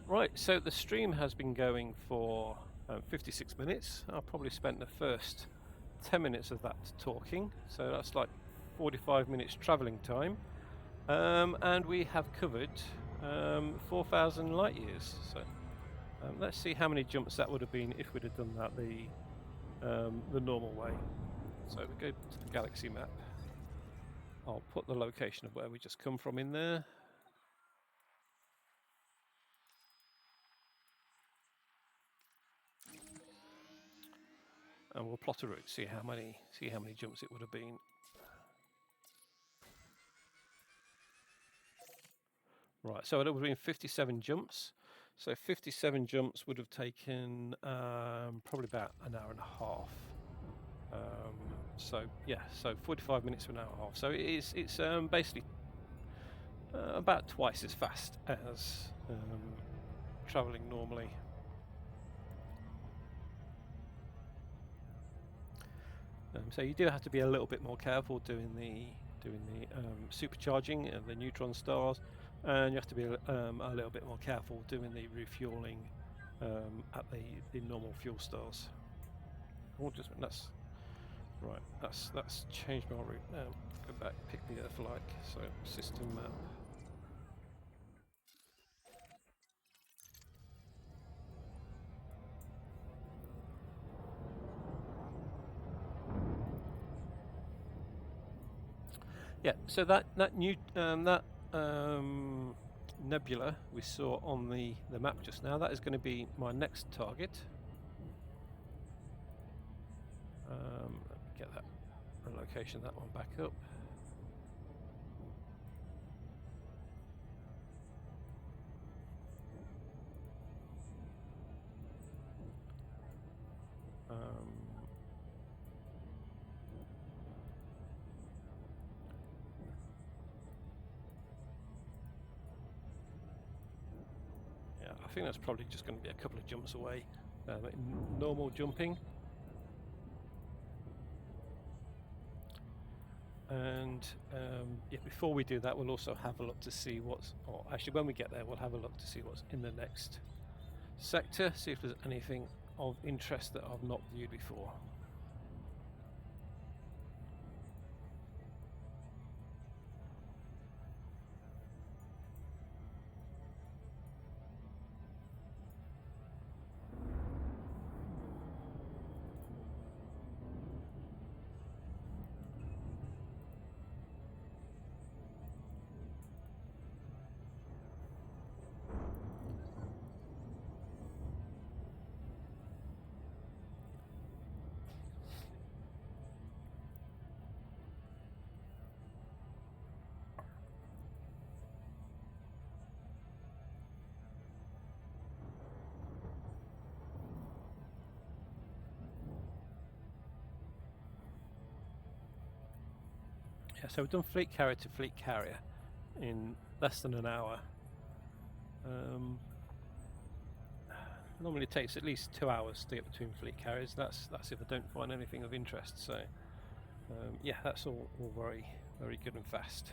A: Right, so the stream has been going for 56 minutes. I probably spent the first 10 minutes of that talking, so that's like 45 minutes travelling time. And we have covered 4,000 light years. So let's see how many jumps that would have been if we'd have done that the normal way. So we go to the galaxy map. I'll put the location of where we just come from in there. And we'll plot a route, see how many jumps it would have been. Right, so it would have been 57 jumps. So 57 jumps would have taken probably about an hour and a half. So yeah, so 45 minutes to an hour and a half. So it's basically about twice as fast as traveling normally. So you do have to be a little bit more careful doing the supercharging of the neutron stars, and you have to be a little bit more careful doing the refueling at the normal fuel stars. Oh, just that's right. That's changed my route now. Go back, pick the Earth-like. So system map. Yeah. So that nebula we saw on the map just now, that is going to be my next target. Let me get that location, that one back up. Yeah, I think that's probably just going to be a couple of jumps away. Normal jumping. And yeah, before we do that, we'll also have a look to see what's, or actually when we get there, we'll have a look to see what's in the next sector, see if there's anything of interest that I've not viewed before. Yeah, so we've done fleet carrier to fleet carrier in less than an hour. Normally it takes at least 2 hours to get between fleet carriers. That's if I don't find anything of interest. So yeah, that's all very good and fast.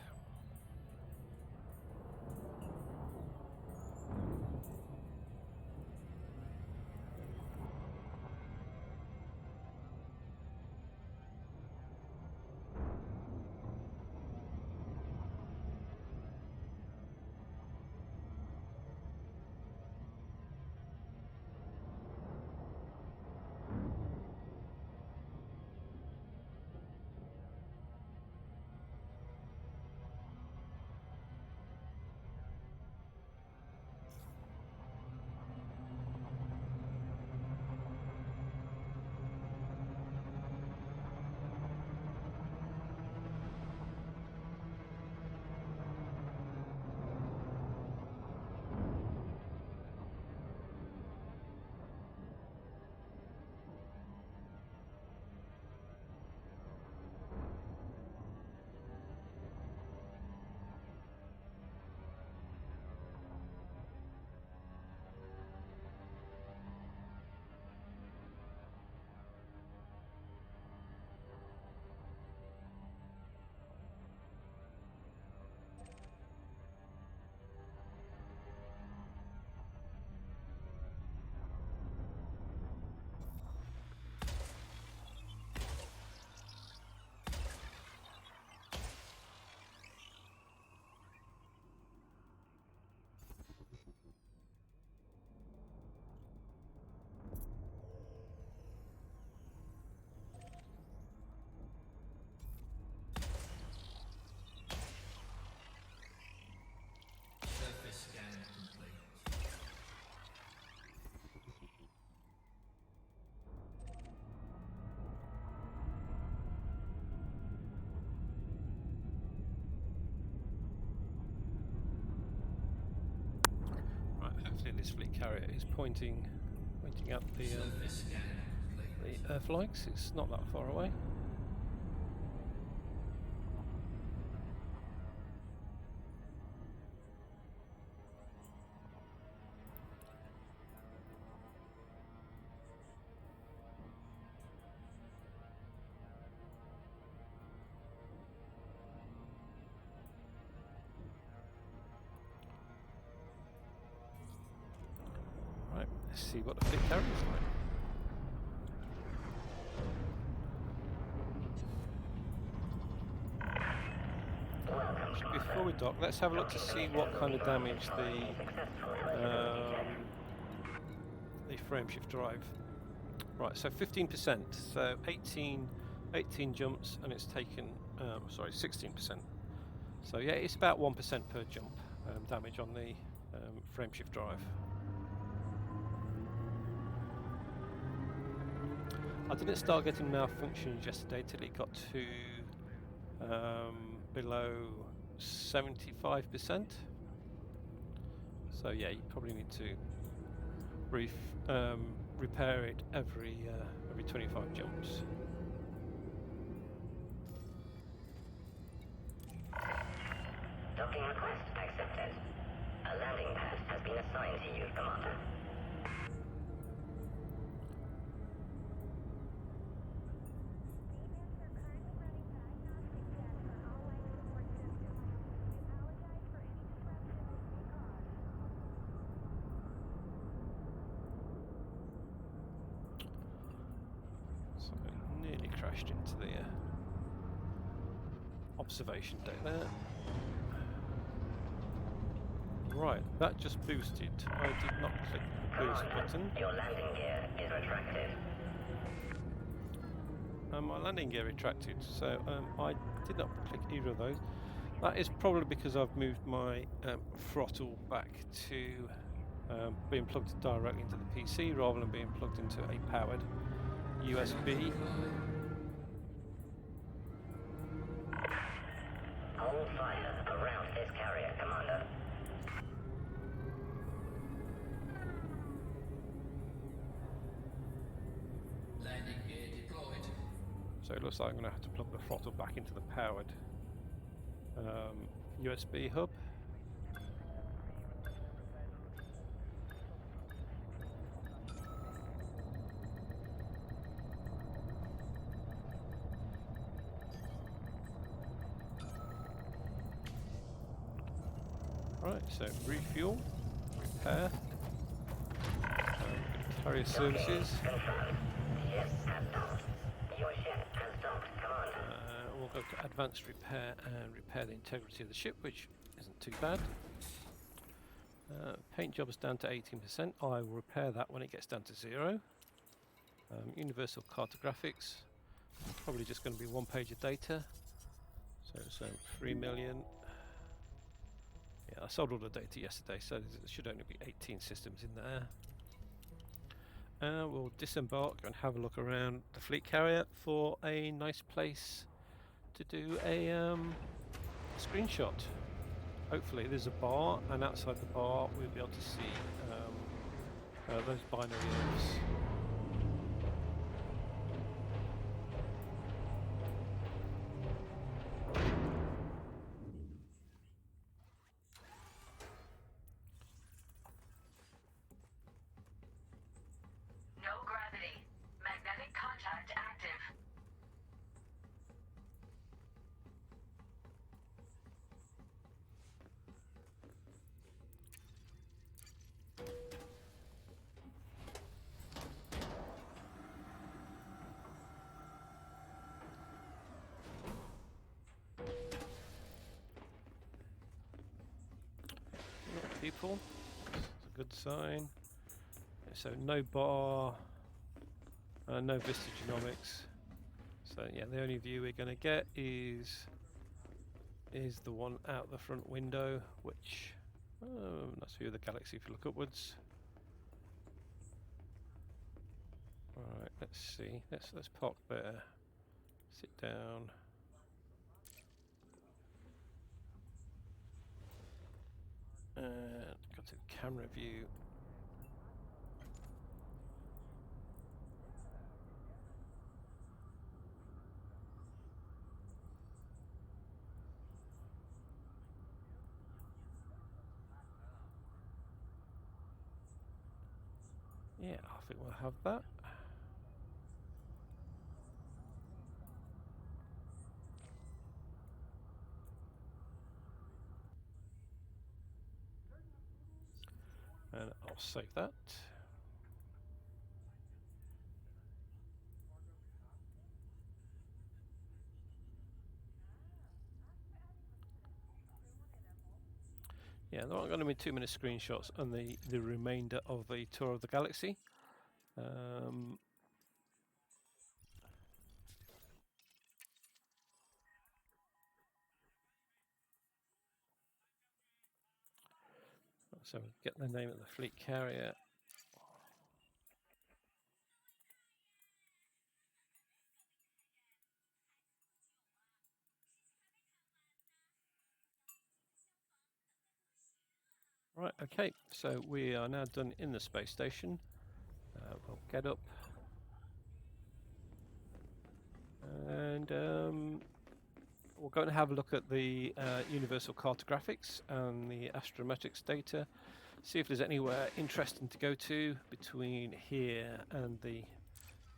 A: this fleet carrier is pointing out
B: Surface scanning complete.
A: the Earth likes. It's not that far away. Right, let's see what the fleet carrier is like. Before we dock, let's have a look to see what kind of damage the frameshift drive. Right, so 15%, so 18 jumps, and it's taken, sorry, 16%. So yeah, it's about 1% per jump damage on the frameshift drive. I didn't start getting malfunctions yesterday till it got to below 75%. So yeah, you probably need to repair it every 25 jumps.
C: Docking request accepted. A landing pad has been assigned to you, Commander.
A: So nearly crashed into the observation deck there. Right, that just boosted. I did not click the boost button.
C: Your landing gear is retracted.
A: My landing gear retracted, so I did not click either of those. That is probably because I've moved my throttle back to being plugged directly into the PC rather than being plugged into a powered USB.
C: Hold fire around this carrier, Commander.
B: Landing gear deployed.
A: So it looks like I'm going to have to plug the throttle back into the powered USB hub. Right, so refuel, repair, carrier services.
C: Confirmed. Ship has docked. Your ship has docked, Commander.
A: We'll go to advanced repair and repair the integrity of the ship, which isn't too bad. Paint job is down to 18%. I will repair that when it gets down to 0. Universal cartographics, probably just going to be 1 page of data. So 3 million. Yeah, I sold all the data yesterday, so there should only be 18 systems in there. We'll disembark and have a look around the fleet carrier for a nice place to do a screenshot. Hopefully there's a bar, and outside the bar we'll be able to see those binary Earths.
D: No gravity. Magnetic contact active.
A: People, it's a good sign. So no bar, no Vista Genomics. So yeah, the only view we're going to get is the one out the front window, which nice view of the galaxy if you look upwards. All right, let's see. Let's park there. Sit down. And go to camera view. Yeah, I think we'll have that. And I'll save that. Yeah, there aren't going to be too many screenshots on the remainder of the tour of the galaxy. So we get the name of the fleet carrier. Right, okay, so we are now done in the space station. We'll get up and we'll go and have a look at the universal cartographics and the astrometrics data, see if there's anywhere interesting to go to between here and the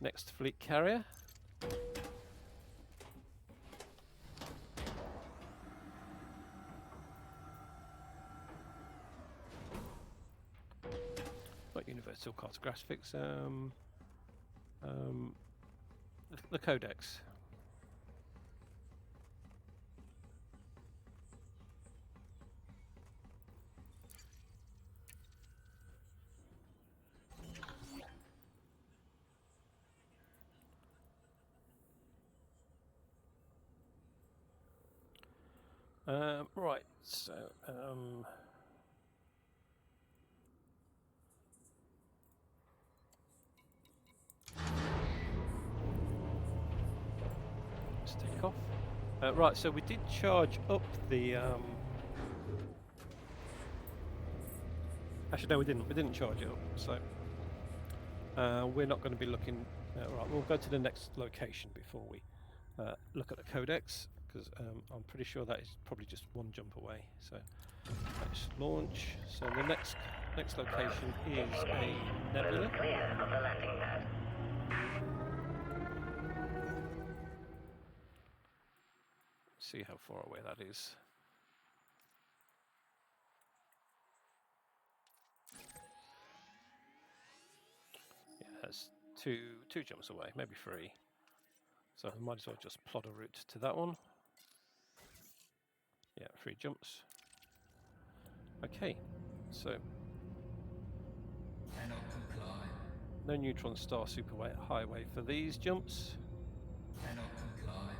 A: next fleet carrier. Not universal cartographics, the codex. Right, so let's take off. Right, so we did charge up the. Actually, no, we didn't. We didn't charge it up. So we're not going to be looking. Right, we'll go to the next location before we look at the codex, because I'm pretty sure that is probably just one jump away. So let's launch. So the next location is a nebula.
C: Clear of the landing pad.
A: See how far away that is. Yeah, that's two jumps away, maybe three. So I might as well just plot a route to that one. Yeah, 3 jumps. Okay, so
B: Cannot comply.
A: no Neutron Star superhighway for these jumps.
B: Cannot comply.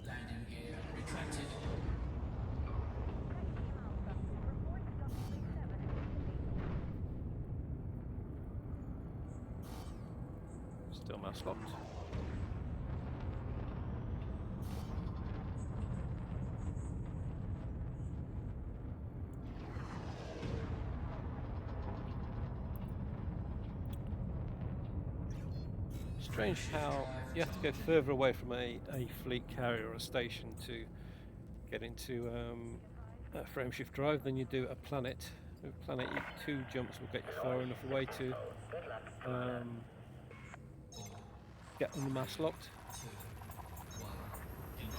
B: Landing gear retracted.
A: Still mass locked. Strange how you have to go further away from a fleet carrier or a station to get into a frameshift drive than you do a planet. With planet, 2 jumps will get you far enough away to get on the mass locked.
B: 2, 1, engage.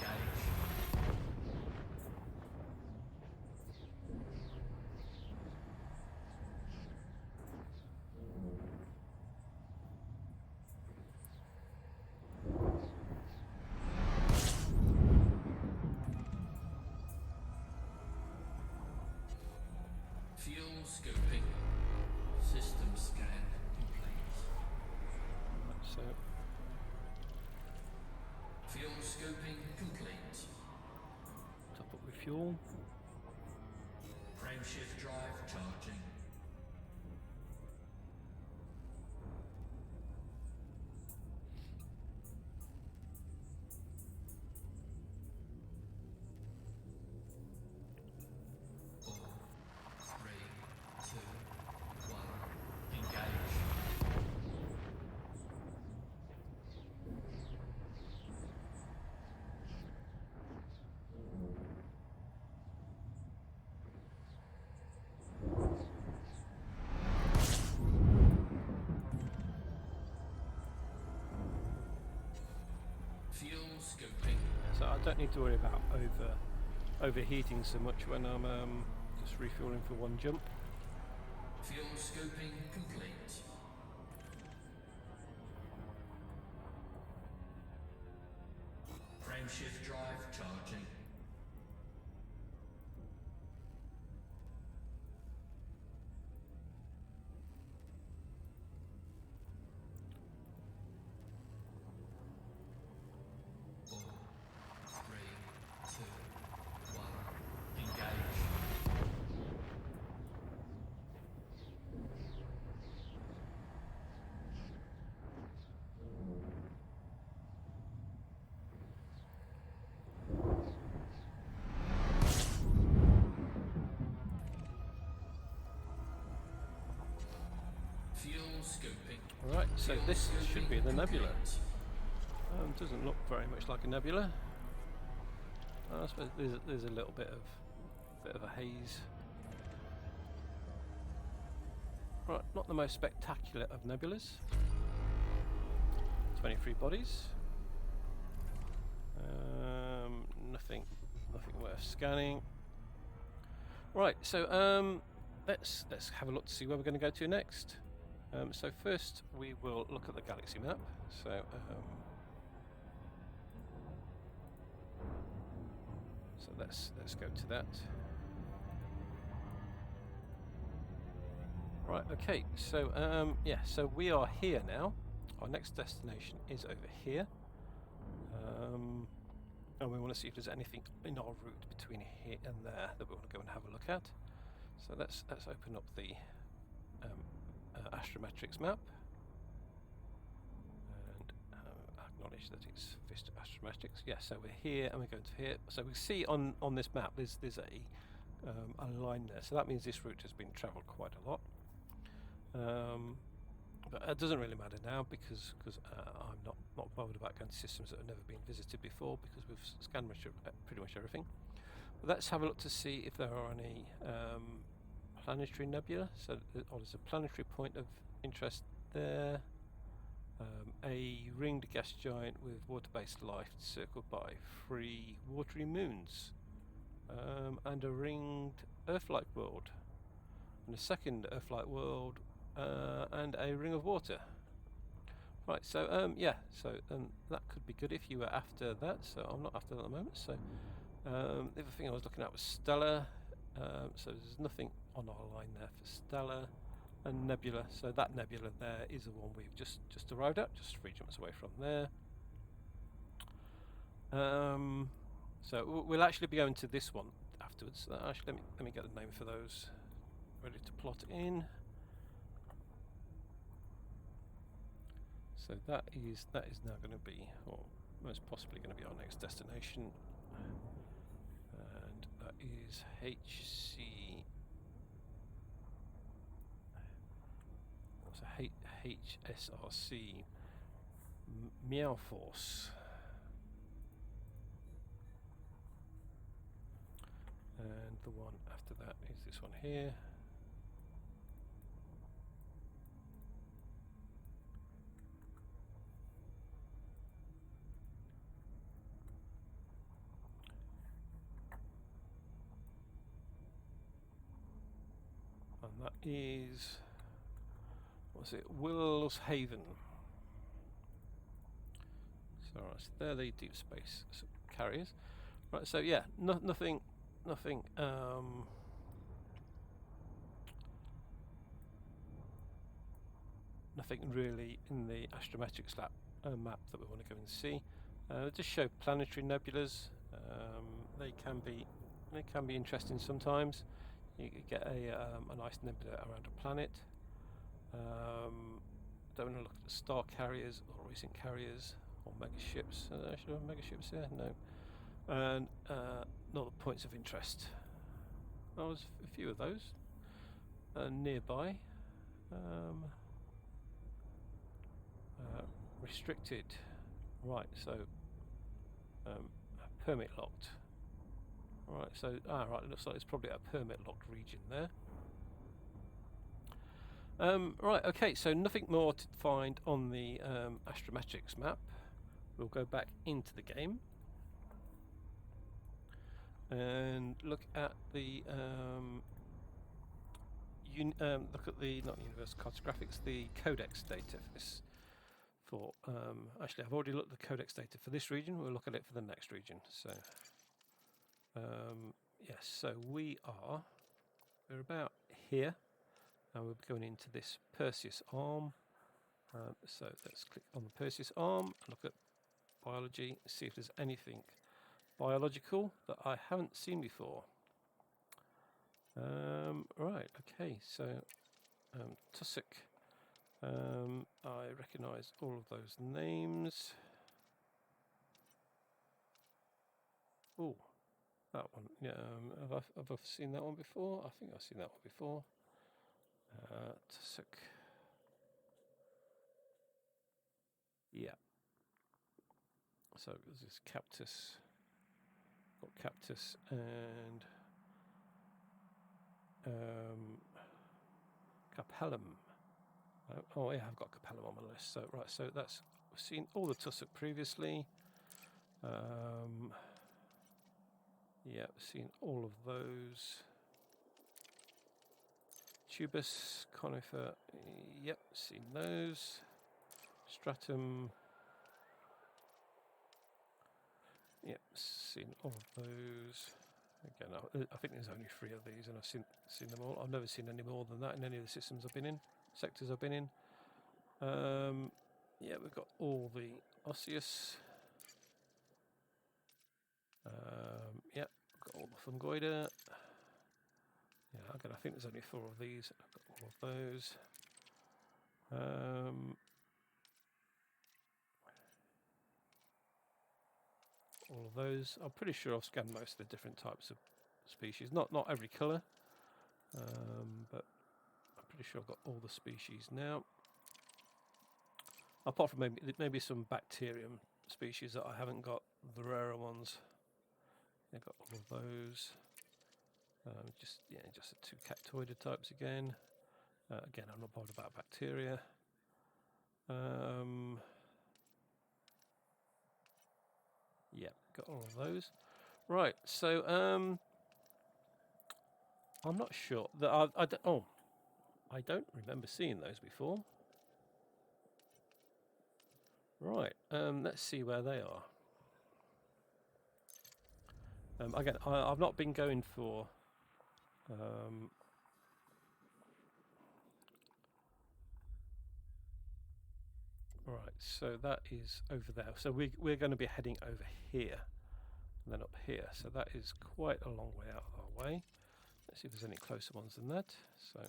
B: Fuel scoping. System scan complete.
A: So
B: Fuel scoping complete.
A: top up with fuel.
B: Frameshift drive charging. Four, three, two, one, engage.
A: don't need to worry about overheating so much when I'm just refueling for one jump.
B: Fuel scooping complete. Frameshift drive charging. Four, three, two, one. Engage. Fuel scooping.
A: Right, so
B: Fuel
A: this should
B: scooping
A: be the nebula.
B: complete.
A: Doesn't look very much like a nebula. I suppose there's a little bit of a haze. Right, not the most spectacular of nebulas. 23 bodies. Nothing worth scanning. Right, so let's have a look to see where we're going to go to next. So first we will look at the galaxy map. So let's go to that. Right, okay, so yeah, so we are here now. Our next destination is over here. And we want to see if there's anything in our route between here and there that we want to go and have a look at. So let's open up the astrometrics map and acknowledge that it's Vista Astrometrics. Yeah, so we're here and we're going to here. So we see on this map there's a line there. So that means this route has been travelled quite a lot. But it doesn't really matter now because I'm not bothered about going to systems that have never been visited before because we've scanned pretty much everything. But let's have a look to see if there are any planetary nebula. So there's a planetary point of interest there. A ringed gas giant with water-based life circled by 3 watery moons, and a ringed Earth-like world, and a second Earth-like world. And a ring of water. Right, so yeah, so that could be good if you were after that. So I'm not after that at the moment. So the other thing I was looking at was stellar. So there's nothing on our line there for stellar and nebula. So that nebula there is the one we've just arrived at, just 3 jumps away from there. So we'll actually be going to this one afterwards. Actually, let me get the name for those ready to plot in. So that is now going to be, or most possibly going to be, our next destination, and that is HSRC Meow Force, and the one after that is this one here. And that is, what's it, Will's Haven. So right, so they're the deep space carriers. Right, so yeah, nothing really in the astrometrics map that we want to go and see. Just show planetary nebulas. They can be interesting sometimes. You get a nice nebula around a planet. Don't want to look at the star carriers or recent carriers or megaships. Should I have megaships here? No. And not the points of interest. There was a few of those nearby. Restricted. Right, so permit locked. Right, so right, it looks like it's probably a permit locked region there. Right, okay, so nothing more to find on the astrometrics map. We'll go back into the game. and look at the look at the not universal cartographics, the codex data for this. Actually, I've already looked at the codex data for this region. We'll look at it for the next region. So yes, so we're about here, and we're going into this Perseus arm. So let's click on the Perseus arm and look at biology, see if there's anything biological that I haven't seen before. Right, okay, so tussock. I recognise all of those names. Oh, that one. Yeah, have I seen that one before? I think I've seen that one before. Tussock. Yeah. So this is cactus. Got cactus and capellum. Oh yeah, I've got capellum on my list. So right, so that's we've seen all the tussock previously. Yeah, we've seen all of those. Tubus, conifer. Yep, seen those. Stratum. Yep, seen all of those. Again, I think there's only 3 of these, and I've seen them all. I've never seen any more than that in any of the systems I've been in, sectors I've been in. Yeah, we've got all the osseous. Yeah, we've got all the fungoida. Yeah, again, I think there's only 4 of these. I've got all of those. All of those. I'm pretty sure I've scanned most of the different types of species. Not every colour, but I'm pretty sure I've got all the species now. Apart from maybe some bacterium species that I haven't got, the rarer ones. I've got all of those. Just the 2 cactoida types again. Again, I'm not bothered about bacteria. Yeah, got all of those. Right, so I'm not sure that I don't remember seeing those before. Right, let's see where they are. Again, I've not been going for right, so that is over there. So we're going to be heading over here, and then up here. So that is quite a long way out of our way. Let's see if there's any closer ones than that. So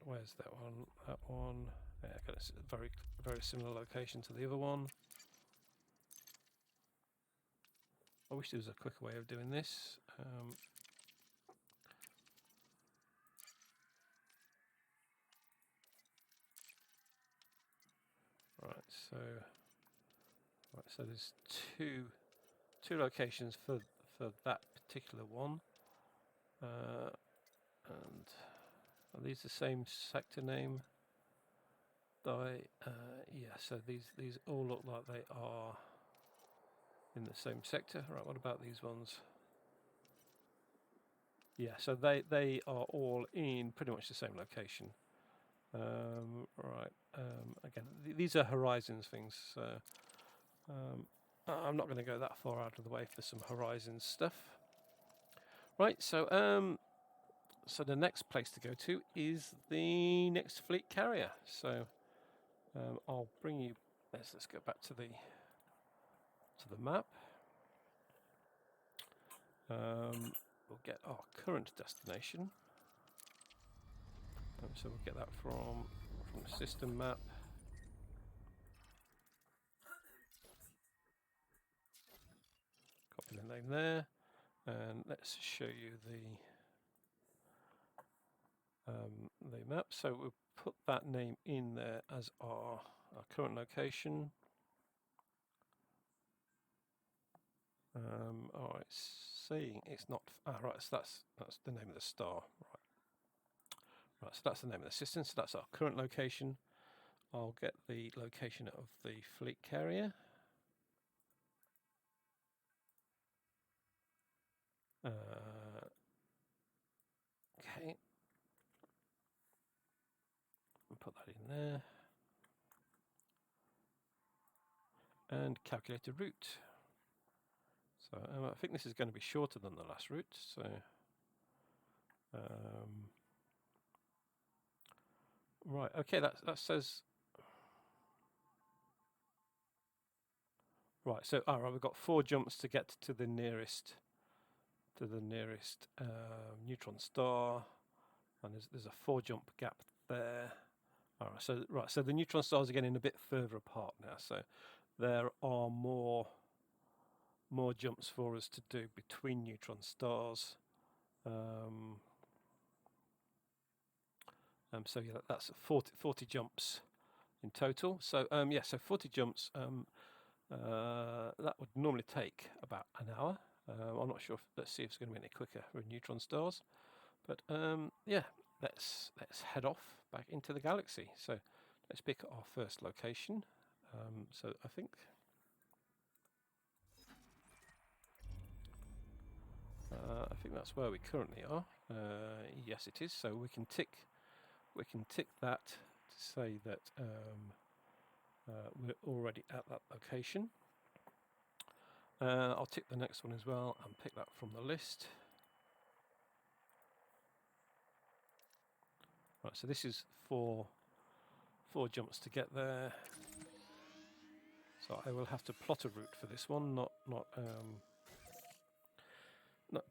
A: where's that one? That one. Yeah, okay, it's a very similar location to the other one. I wish there was a quicker way of doing this. Right, so there's two locations for that particular one, and are these the same sector name? Yeah, so these all look like they are in the same sector. Right, what about these ones? Yeah, so they are all in pretty much the same location. Right, again, these are horizons things, so I'm not going to go that far out of the way for some horizons stuff. Right, so so the next place to go to is the next fleet carrier. So I'll bring you. Let's go back to the map. We'll get our current destination. So we'll get that from the system map. Copy the name there, and let's show you the map. So we'll put that name in there as our current location. All right, saying it's not. Right, so that's the name of the star. Right. Right, so that's the name of the system. So that's our current location. I'll get the location of the fleet carrier. Okay. Put that in there. And calculate a route. So I think this is going to be shorter than the last route. So right, okay, that says right. So all right, we've got 4 jumps to get to the nearest neutron star, and there's a 4 jump gap there. All right, so the neutron stars are getting a bit further apart now. So there are more jumps for us to do between neutron stars. So yeah, that's 40 jumps in total. So yeah, so 40 jumps. That would normally take about an hour. I'm not sure. Let's see if it's going to be any quicker with neutron stars. But yeah, let's head off back into the galaxy. So let's pick our first location. So I think that's where we currently are. Yes, it is. So we can tick that to say that we're already at that location. I'll tick the next one as well and pick that from the list. Right, so this is 4 jumps to get there. So I will have to plot a route for this one, not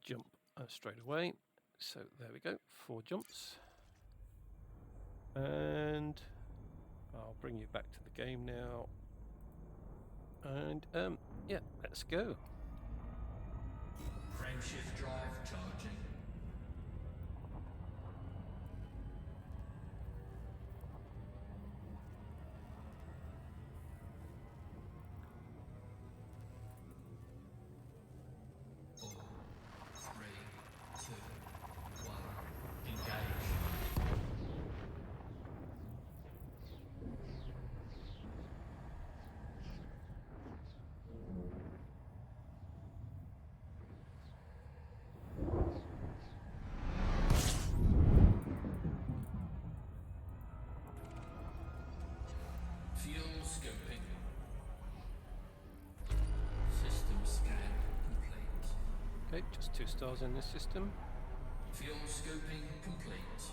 A: jump straight away. So there we go, 4 jumps. And I'll bring you back to the game now. And yeah, let's go.
B: Frameshift drive charging. Four, three, two, one, engage. Fuel scoping. System scan complete.
A: Okay, just 2 stars in this system.
B: Fuel scoping complete.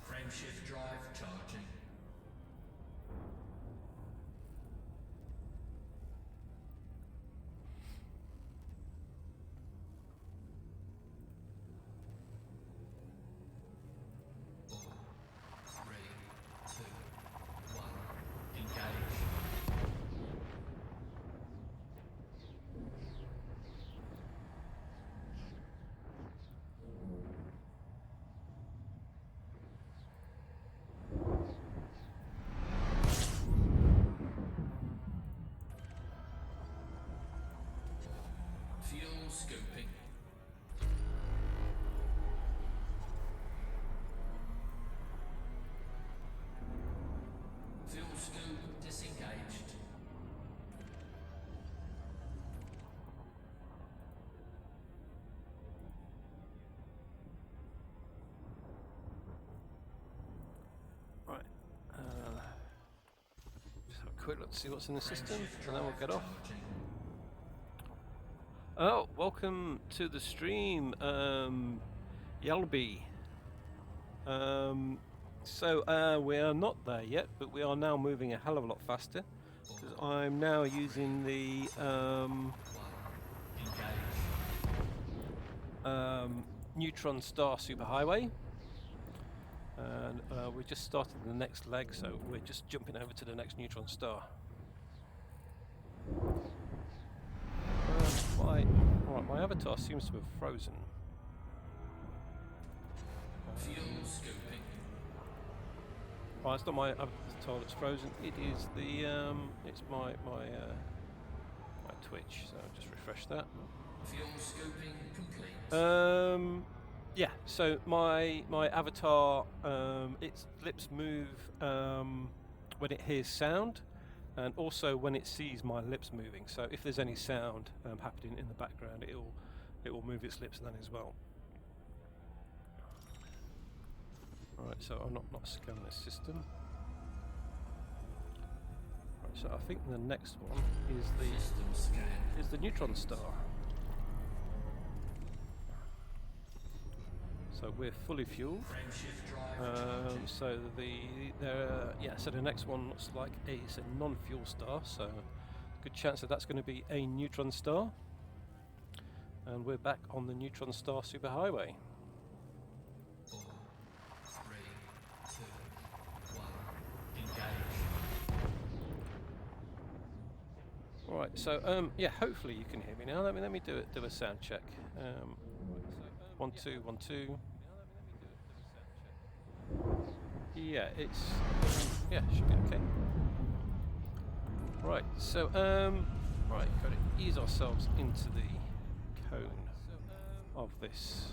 B: Frameshift drive charging. Four, three, two, one, engage. Fuel scoping. Fuel scoop disengaged.
A: Right. Just have a quick look to see what's in the system, and then we'll get off.
B: Charging.
A: Oh, welcome to the stream, Yalby. So we are not there yet, but we are now moving a hell of a lot faster because I'm now using the
B: Engage.
A: Neutron Star Superhighway, and we just started the next leg, so we're just jumping over to the next Neutron Star. My avatar seems to have frozen.
B: Fuel scoping.
A: Oh, it's not my avatar that's frozen. It is the it's my Twitch. So I'll just refresh that.
B: Fuel scooping complete.
A: Yeah. So my avatar, its lips move when it hears sound, and also when it sees my lips moving. So if there's any sound happening in the background, it will move its lips then as well. Right. So I'm not scanning this system. Right, so I think the next one
B: System scan.
A: is the Neutron Star. So we're fully fueled.
B: Frameshift drive charging.
A: So the next one looks like it's a non-fuel star. So good chance that that's going to be a neutron star. And we're back on the Neutron Star superhighway.
B: 4, 3, 2, 1. Engage.
A: Right. So yeah, hopefully you can hear me now. Let me do a sound check. 1 2 1 2. Yeah, it's yeah, should be okay. Right, so right, got to ease ourselves into the cone of this.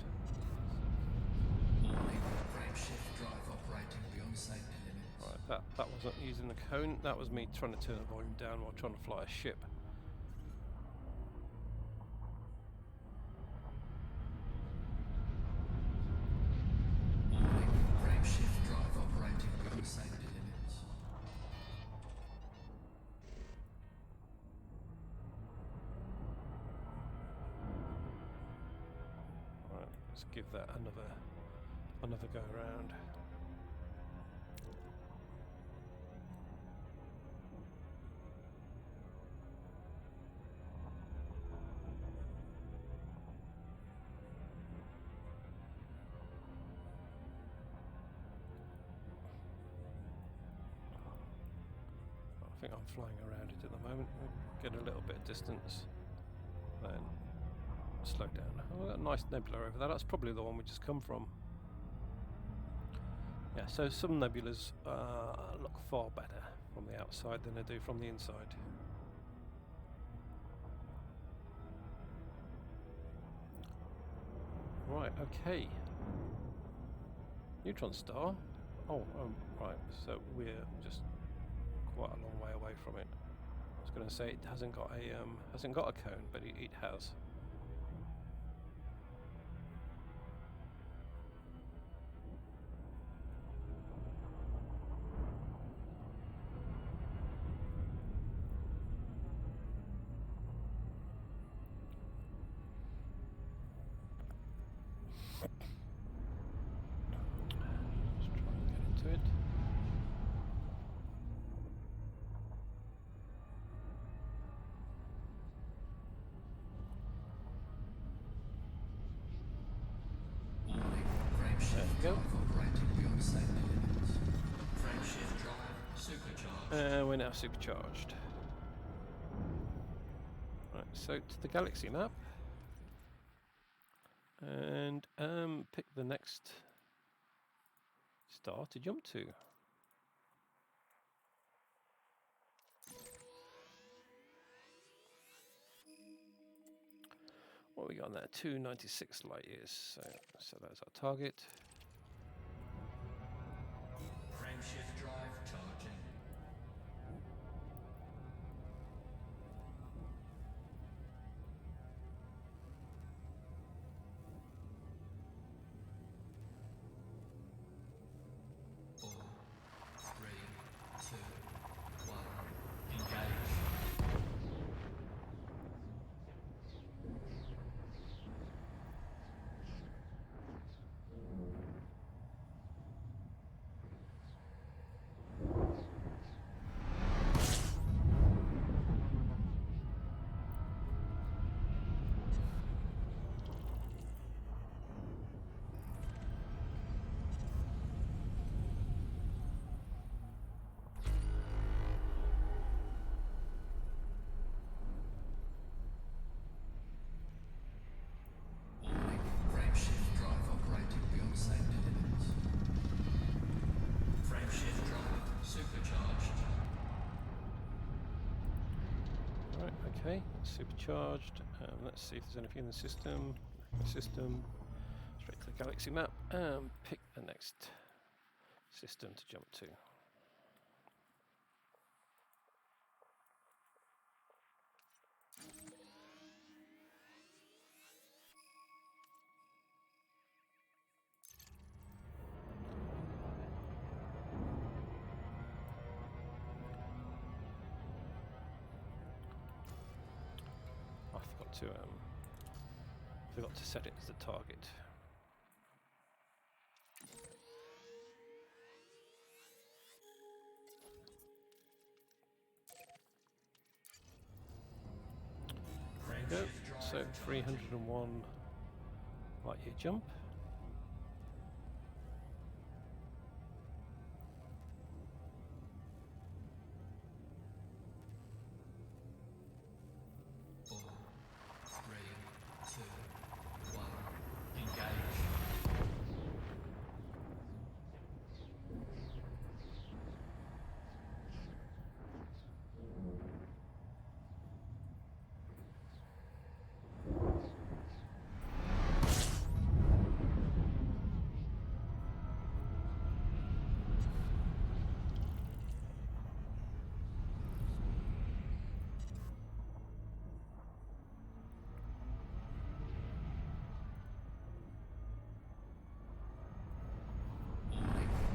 B: Warning. Frameshift drive operating beyond safety limits.
A: Right, that wasn't using the cone. That was me trying to turn the volume down while trying to fly a ship.
B: Warning. Frameshift drive operating beyond safety limits.
A: Right, let's give that another go around. I think I'm flying around it at the moment. We'll get a little bit of distance, then slow down. Oh, we've got a nice nebula over there. That's probably the one we just come from. Yeah, so some nebulas look far better from the outside than they do from the inside. Right, okay. Neutron Star. Oh, right. So we're just quite a long way away from it. I was going to say it hasn't got a cone, but it has. Let's try and get into it.
B: Warning. Frameshift
A: There we go.
B: drive operating beyond safety limits. Frameshift drive supercharged.
A: We're now supercharged. Right, so to the galaxy map, and pick the next star to jump to. What we got on there? 296 light years. So that's our target.
B: Frameshift drive charging. Four, three, two, one. Engage.
A: Okay, it's supercharged. Let's see if there's anything in the system. System. Straight to the galaxy map and pick the next system to jump to. I forgot to set it as the target. There you go. So 301 light year jump.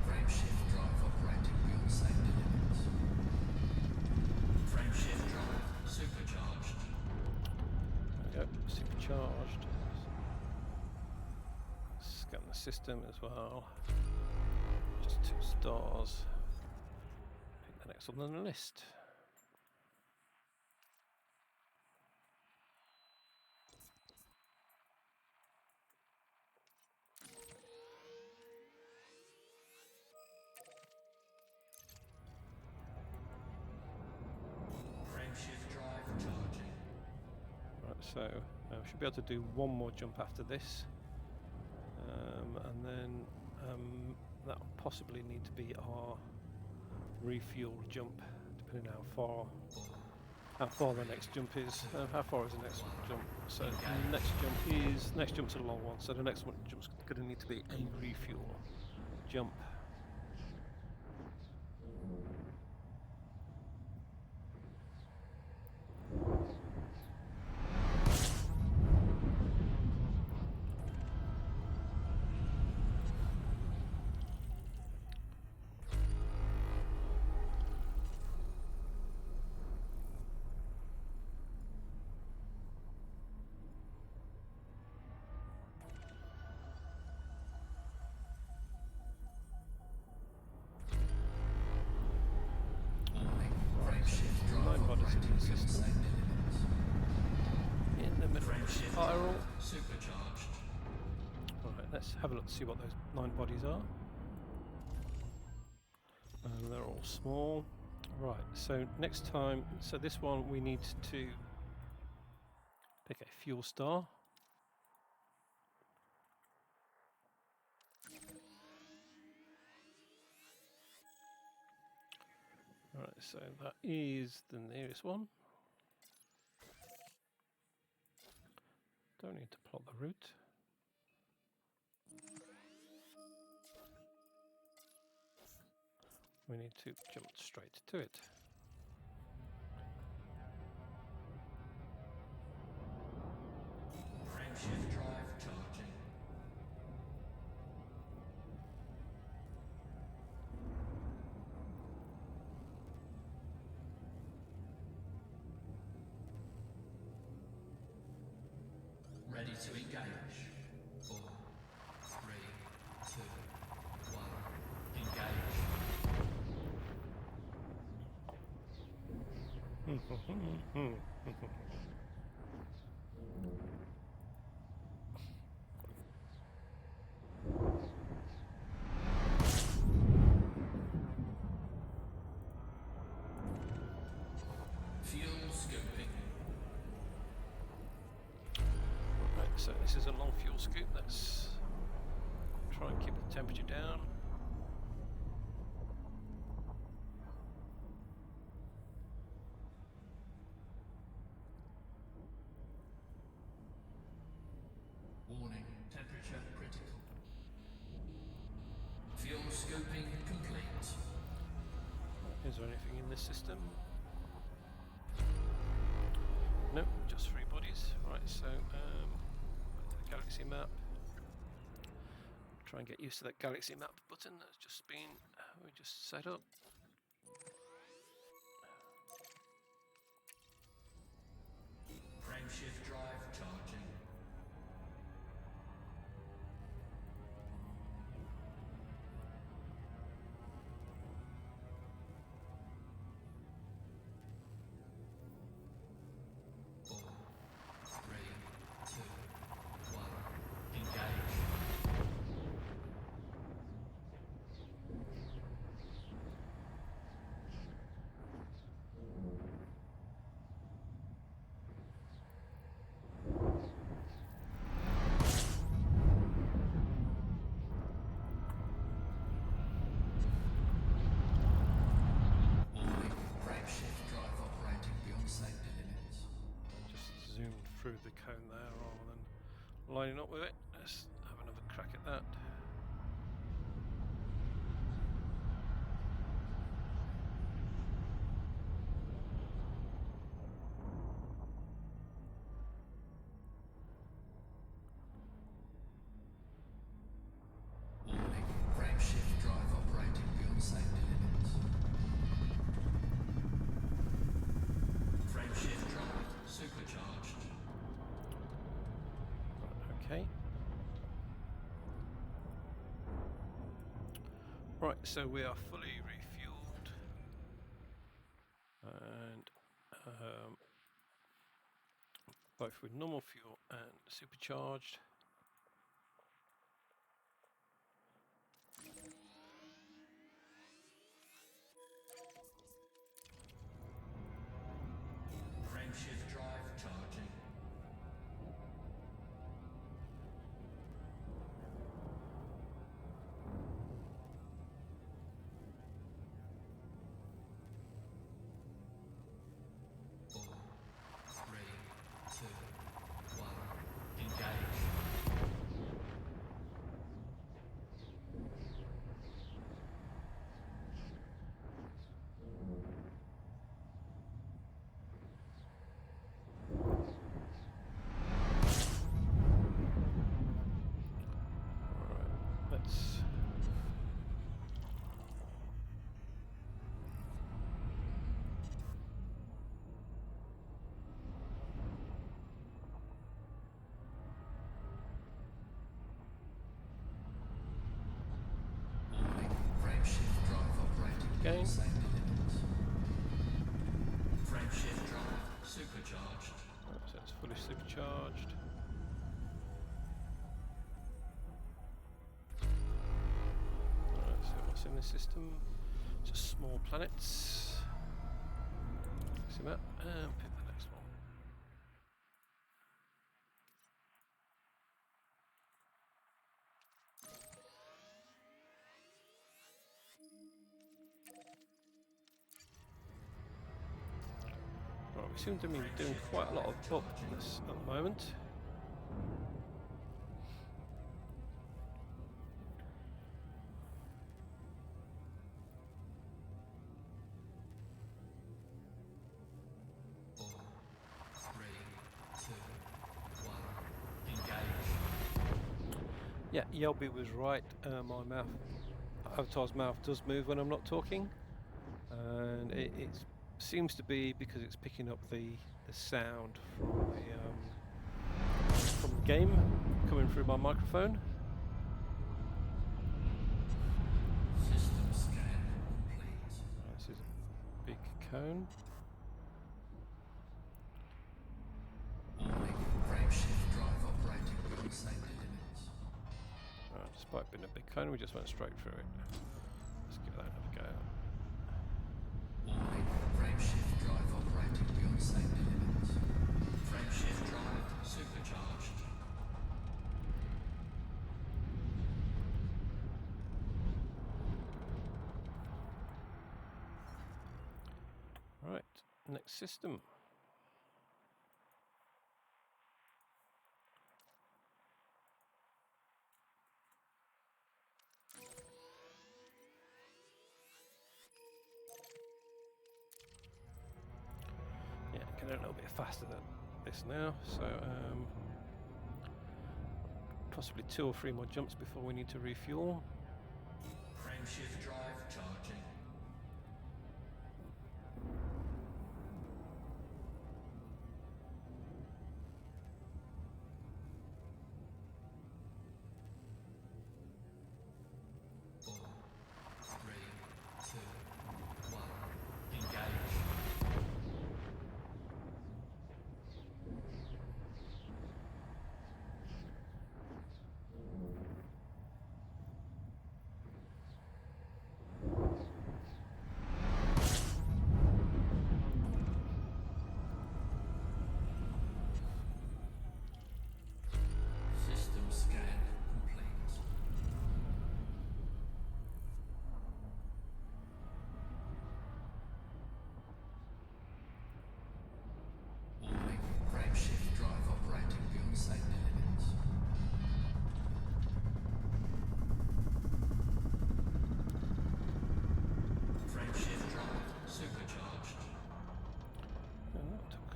B: Frameshift drive operating beyond safety limits. Frameshift drive supercharged.
A: There we go, supercharged. Scan the system as well. Just 2 stars. Pick the next one on the list.
B: Frameshift drive charging.
A: Right, so should be able to do one more jump after this, and then that will possibly need to be our refuel jump, depending on how far the next jump is. How far is the next jump? So the next jump's a long one. So the next one jump's going to need to be a refuel jump.
B: Frameshift drive
A: 9 bodies in the
B: beyond
A: system.
B: safety limits.
A: In the middle of the
B: Frameshift
A: spiral.
B: drive supercharged.
A: Alright, let's have a look to see what those 9 bodies are. And they're all small. Right, so next time, so this one we need to pick a fuel star. Alright, so that is the nearest one. Don't need to plot the route. We need to jump straight to it.
B: Frameshift drive charging. Ready to engage. 4, 3, 2, 1. Engage. Fuel scooping.
A: Right, so this is a long fuel scoop. Let's try and keep the temperature down.
B: Looping complete.
A: Is there anything in this system? No, just 3 bodies. Right, so back to the galaxy map. Try and get used to that galaxy map button that's just been we just set up.
B: Frameshift drive charging. Four, three, two, one. Engage. Warning. Frameshift drive operating beyond safety limits.
A: Just zoomed through the cone there rather than lining up with it. Let's have another crack at that.
B: Warning. Frameshift drive operating beyond safety limits. Frameshift drive supercharged.
A: Okay. Right, so we are fully refueled and both with normal fuel and supercharged.
B: Frameshift drive charging. Four, three, two, one. Engage.
A: Alright, let's
B: Warning. Frameshift drive operating
A: Again.
B: beyond safety limits. Frameshift drive supercharged.
A: right, so it's fully supercharged. Alright, so what's in the system? Just small planets. See that? And pick the next one. Right, we seem to be doing quite a lot of upness at the moment.
B: Four, three, two, one. Engage.
A: Yeah, Yelby was right. My mouth, Avatar's mouth does move when I'm not talking, and it seems to be because it's picking up the sound from the game coming through my microphone.
B: System scan complete.
A: This is a big cone.
B: Warning. Frameshift drive operating beyond safety limits.
A: Despite being a big cone, we just went straight through it. Let's give that another go.
B: Warning. Frameshift drive operating beyond safety limits. Frameshift drive supercharged.
A: Right, next system. getting a little bit faster than this now, so possibly 2 or 3 more jumps before we need to refuel.
B: Frameshift drive charging. Four, three, two, one. Engage. System scan complete. Warning, frameshift drive operating beyond safety limits. Frameshift drive supercharged.
A: And that took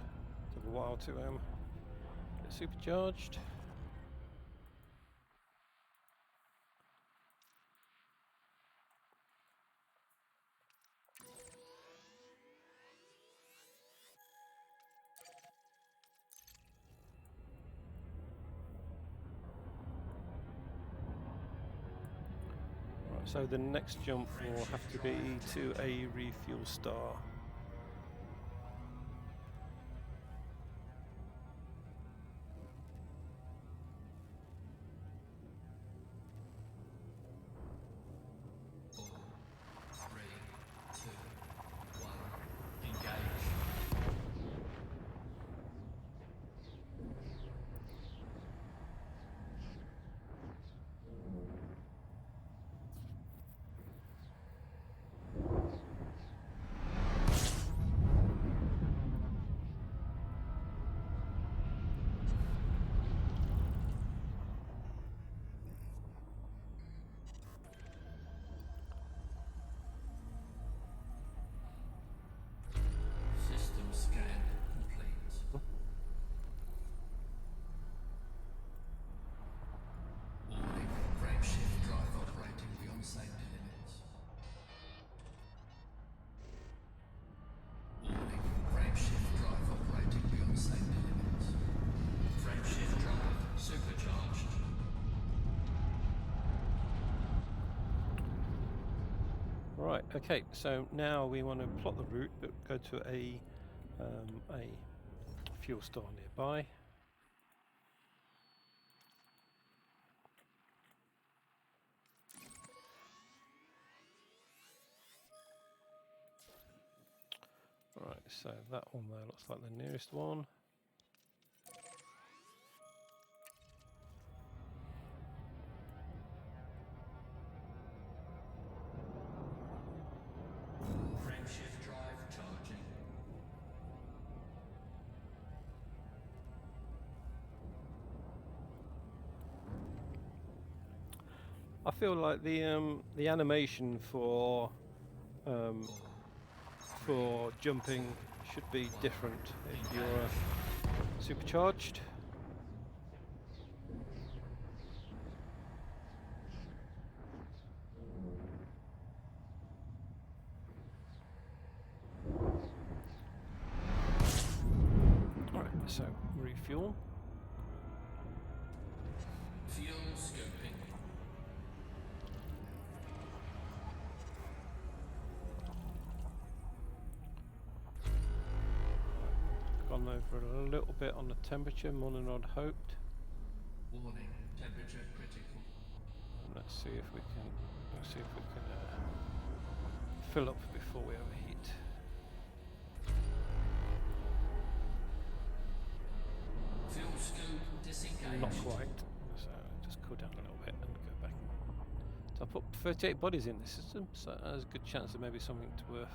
A: a while to get supercharged. Right, so the next jump will have to be to a refuel star.
B: Four, three, two, one. Engage. System scan complete. Warning, frameshift drive operating beyond safety limits. Warning, frameshift drive operating beyond safety limits. Frameshift drive supercharged.
A: Right, okay, so now we want to plot the route, but go to a fuel store nearby. Right, so that one there looks like the nearest one.
B: Frameshift drive charging.
A: I feel like the animation for jumping should be different if you're supercharged. Alright, so refuel.
B: Fuel scoping.
A: Gone over a little bit on the temperature, more than I'd hoped.
B: Warning, temperature critical.
A: Let's see if we can fill up before we overheat.
B: Fuel scoop disengaged.
A: Not quite. So just cool down a little bit and go back. So I put 38 bodies in the system, so there's a good chance there may be something worth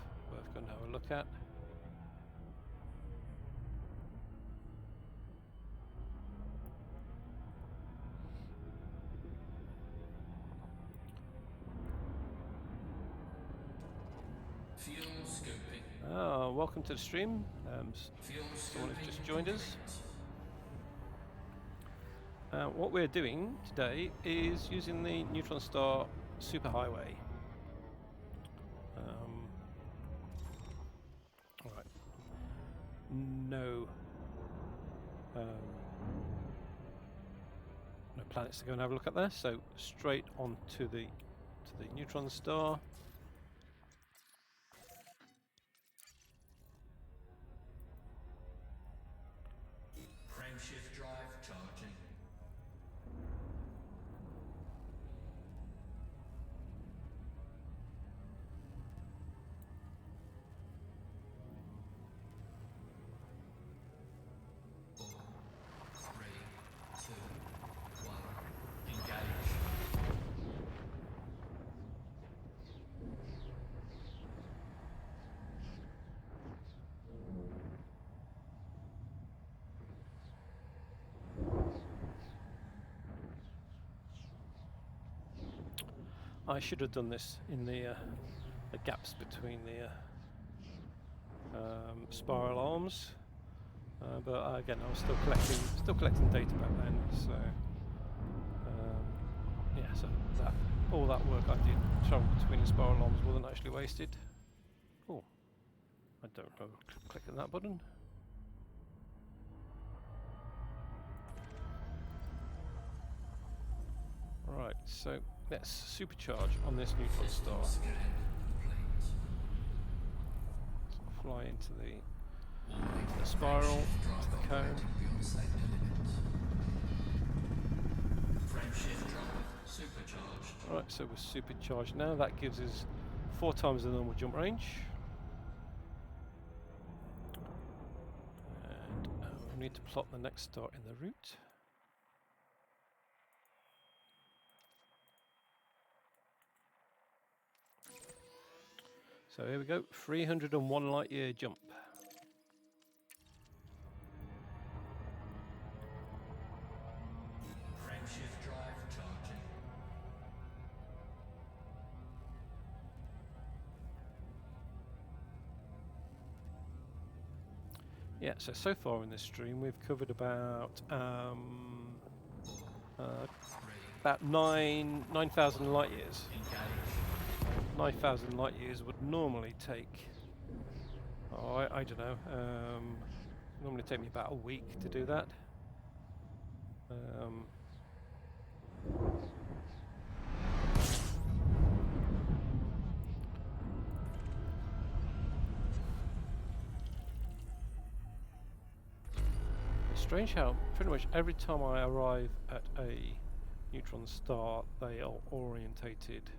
A: going to have a look at.
B: Fuel scoping.
A: Welcome to the stream.
B: Fuel
A: Someone has
B: scooping
A: just joined us.
B: complete.
A: What we're doing today is using the Neutron Star superhighway. All right. No planets to go and have a look at there. So straight on to the Neutron Star.
B: Frameshift drive charging. Four, three, two, one. Engage.
A: I should have done this in the gaps between the spiral arms, but again, I was still collecting data back then. So yeah, so all that work I did travel between the spiral arms wasn't actually wasted. Oh, I don't know, clicking that button. Right, so let's supercharge on this Neutron Star.
B: Scan complete.
A: So fly into the
B: Warning.
A: spiral,
B: Frameshift
A: to the
B: drive
A: cone.
B: operating beyond safe limits. Frameshift drive supercharged.
A: Right, so we're supercharged now. That gives us 4 times the normal jump range. And we need to plot the next star in the route. So here we go, 301 light year jump.
B: Frameshift drive charging.
A: Yeah, so far in this stream we've covered about
B: Three.
A: 9,000 light years.
B: Engage.
A: 9,000 light years would normally take, I don't know, normally take me about a week to do that. It's strange how pretty much every time I arrive at a neutron star, they are orientated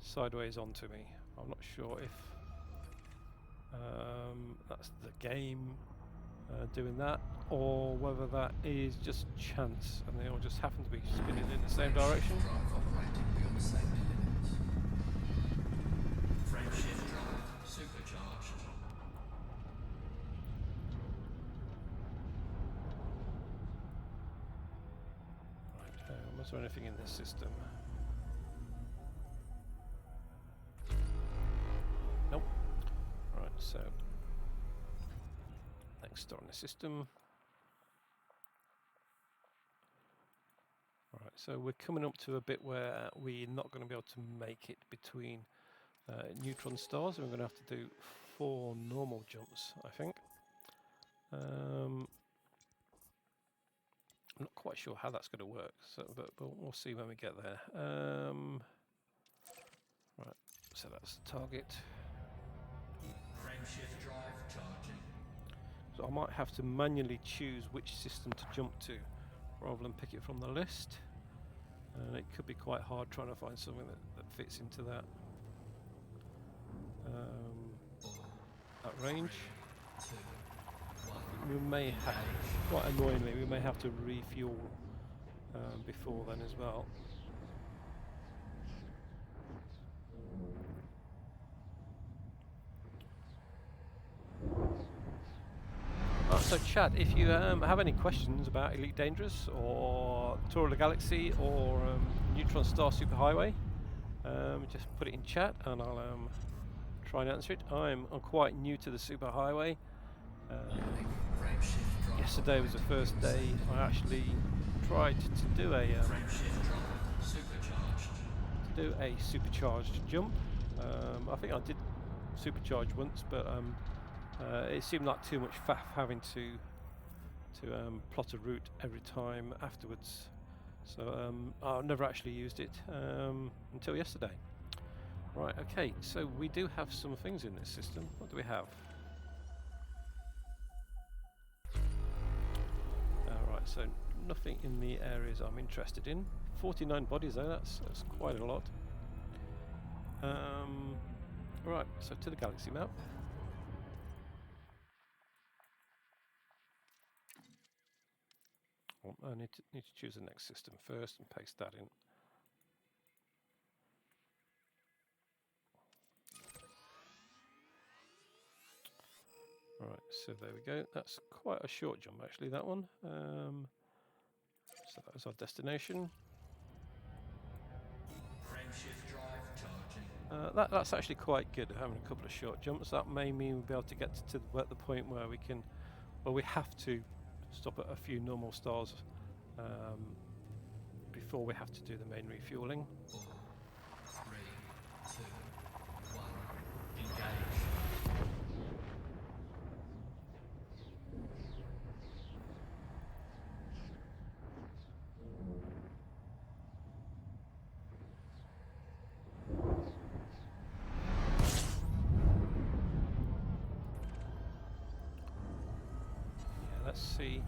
A: sideways onto me. I'm not sure if that's the game doing that, or whether that is just chance and they all just happen to be spinning in the same direction.
B: Drive operating beyond safe limits. Frameshift drive supercharged.
A: Right, was there anything in this system? Nope. Right, so next star in the system. Alright, so we're coming up to a bit where we're not going to be able to make it between neutron stars, and we're going to have to do 4 normal jumps, I think. I'm not quite sure how that's going to work, so, but we'll see when we get there. Right, so that's the target.
B: Frameshift drive charging.
A: So I might have to manually choose which system to jump to, rather than pick it from the list. And it could be quite hard trying to find something that fits into that range.
B: Three, two, one.
A: We may have, quite annoyingly, we may have to refuel before then as well. So chat, if you have any questions about Elite Dangerous or Tour of the Galaxy or Neutron Star Superhighway, just put it in chat and I'll try and answer it. I'm quite new to the superhighway.
B: Frameshift drive
A: Yesterday was the first day I actually tried to do a
B: Frameshift drive supercharged.
A: supercharged jump. I think I did supercharge once, but it seemed like too much faff having to plot a route every time afterwards. So I've never actually used it until yesterday. Right, okay, so we do have some things in this system. What do we have? Right, so nothing in the areas I'm interested in. 49 bodies though, that's quite a lot. Right, so to the galaxy map. Well, I need to choose the next system first and paste that in. Right, so there we go. That's quite a short jump actually, that one. So that was our destination.
B: Frameshift drive charging.
A: That's actually quite good, having a couple of short jumps. That may mean we'll be able to get to the point where we have to stop at a few normal stars before we have to do the main refueling.
B: 4, 3, 2, 1. Engage.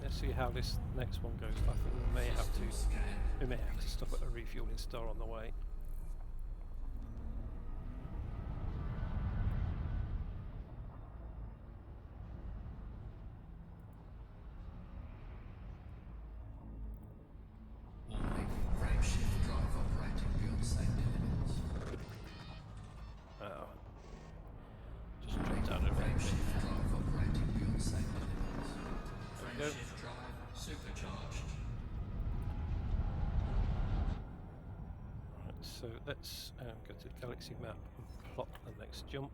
A: Let's see how this next one goes. I think we may have to stop at a refueling star on the way.
B: Warning. Frameshift drive operating beyond safety limits.
A: Just drop down a bit.
B: Frameshift drive operating beyond safety limits.
A: Go.
B: Frameshift drive supercharged.
A: Right, so let's go to the galaxy map and plot the next jump.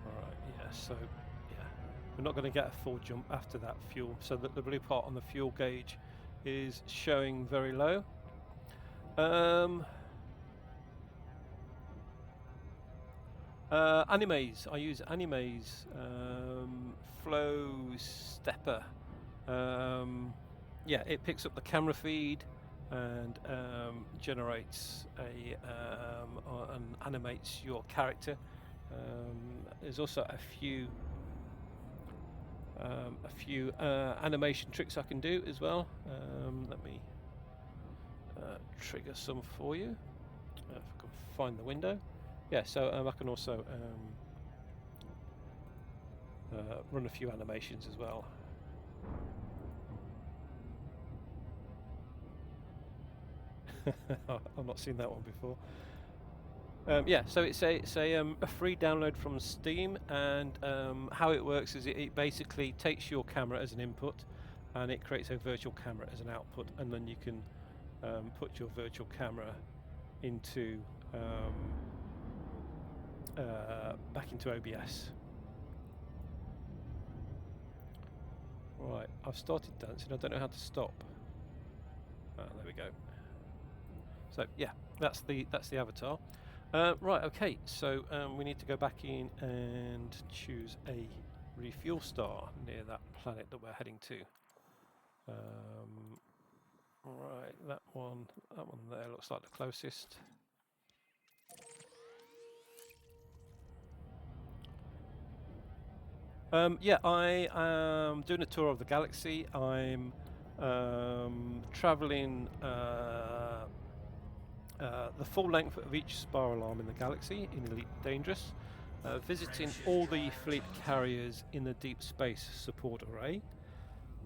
A: Alright, yeah, so yeah, we're not going to get a full jump after that fuel, so that the blue part on the fuel gauge is showing very low. Animes. I use Animes. Flow Stepper. Yeah, it picks up the camera feed and generates and animates your character. There's also a few animation tricks I can do as well. Let me trigger some for you if I can find the window. Yeah, so I can also run a few animations as well. I've not seen that one before. Yeah, so it's a free download from Steam, and how it works is it basically takes your camera as an input, and it creates a virtual camera as an output, and then you can put your virtual camera into back into OBS. Right, I've started dancing. I don't know how to stop. There we go. So yeah, that's the avatar. Right, okay. So we need to go back in and choose a refuel star near that planet that we're heading to. Right, that one there looks like the closest. Yeah, I am doing a tour of the galaxy. I'm traveling the full length of each spiral arm in the galaxy in Elite Dangerous, visiting all the fleet carriers in the Deep Space Support Array,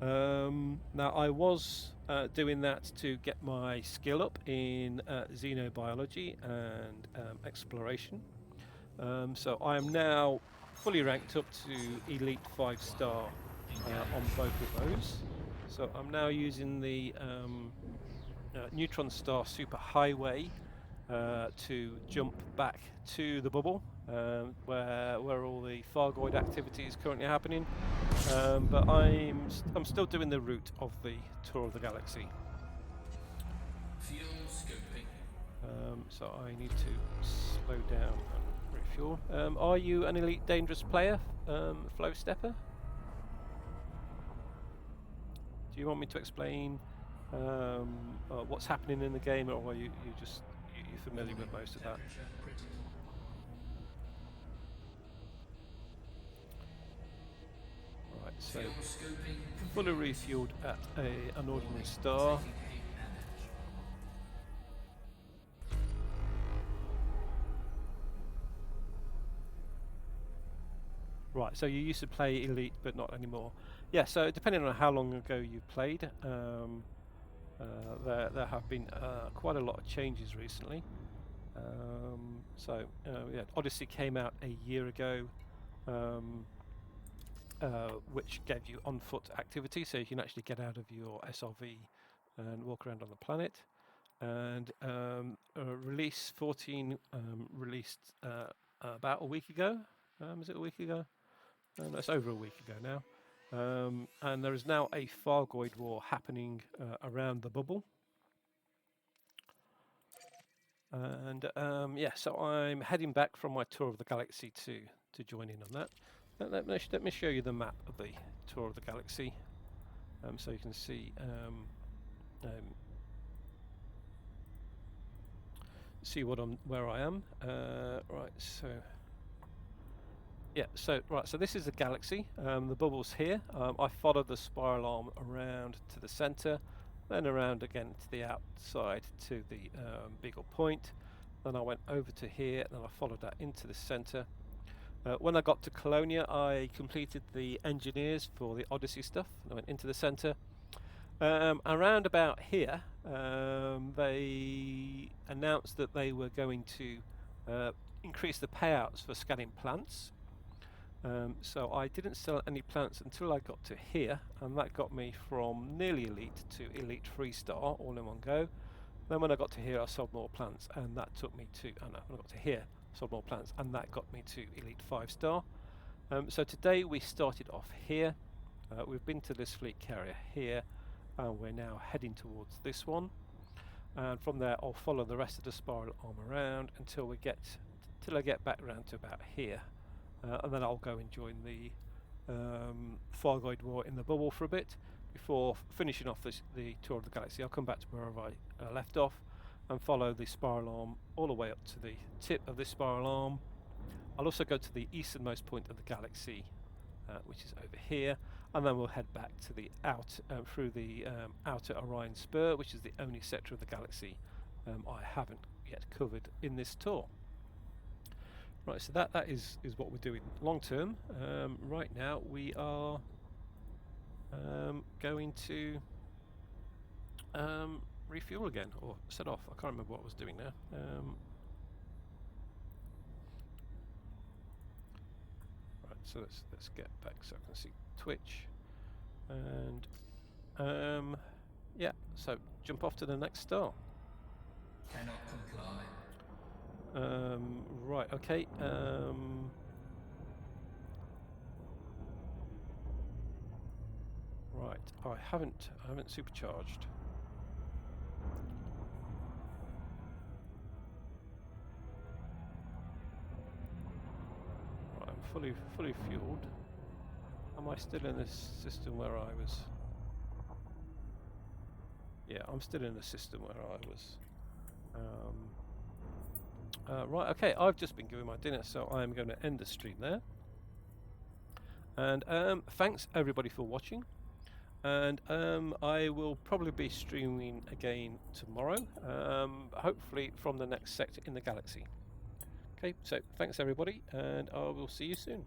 A: Now, I was doing that to get my skill up in xenobiology and exploration. So I am now fully ranked up to Elite 5-star on both of those. So I'm now using the Neutron Star Superhighway to jump back to the bubble where all the Fargoid activity is currently happening. But I'm still doing the route of the tour of the galaxy.
B: Fuel scoping.
A: So I need to slow down and refuel. Are you an Elite Dangerous player, Flow Stepper? Do you want me to explain what's happening in the game, or are you're familiar with most of that?
B: Temperature critical.
A: Right, so
B: Fuel scoping.
A: fully refueled at an ordinary star.
B: Taking heat damage.
A: Right, so you used to play Elite, but not anymore. Yeah, so depending on how long ago you played, there have been quite a lot of changes recently. Yeah, Odyssey came out a year ago, which gave you on-foot activity, so you can actually get out of your SRV and walk around on the planet. And release 14 released about a week ago. Is it a week ago? That's over a week ago now. And there is now a Fargoid war happening around the bubble. And yeah, so I'm heading back from my tour of the galaxy to join in on that. Let me show you the map of the tour of the galaxy, so you can see where I am. Right, so yeah, so this is the galaxy. The bubble's here. I followed the spiral arm around to the centre, then around again to the outside to the Beagle Point. Then I went over to here, then I followed that into the centre. When I got to Colonia, I completed the engineers for the Odyssey stuff. I went into the centre. Around about here, they announced that they were going to increase the payouts for scanning plants. So I didn't sell any plants until I got to here, and that got me from nearly Elite to Elite 3-star all in one go. Then when I got to here, I sold more plants, and that took me to, when I got to here, I sold more plants, and that got me to Elite 5-star. So today we started off here. We've been to this fleet carrier here, and we're now heading towards this one. And from there, I'll follow the rest of the spiral arm around until I get back around to about here. And then I'll go and join the Fargoid War in the bubble for a bit before finishing off the tour of the galaxy. I'll come back to wherever I left off and follow the spiral arm all the way up to the tip of this spiral arm. I'll also go to the easternmost point of the galaxy, which is over here, and then we'll head back to the through the outer Orion Spur, which is the only sector of the galaxy I haven't yet covered in this tour. Right, so that is what we're doing long term. Right now we are going to refuel again, or set off. I can't remember what I was doing now. Right, so let's get back so I can see Twitch, and yeah, so jump off to the next star.
B: Cannot comply.
A: Right, okay. Right, I haven't supercharged. Right, I'm fully fueled. Am I still in this system where I was? Yeah, I'm still in the system where I was. Right, okay, I've just been given my dinner, so I'm going to end the stream there. And thanks everybody for watching. And I will probably be streaming again tomorrow, hopefully from the next sector in the galaxy. Okay, so thanks everybody, and I will see you soon.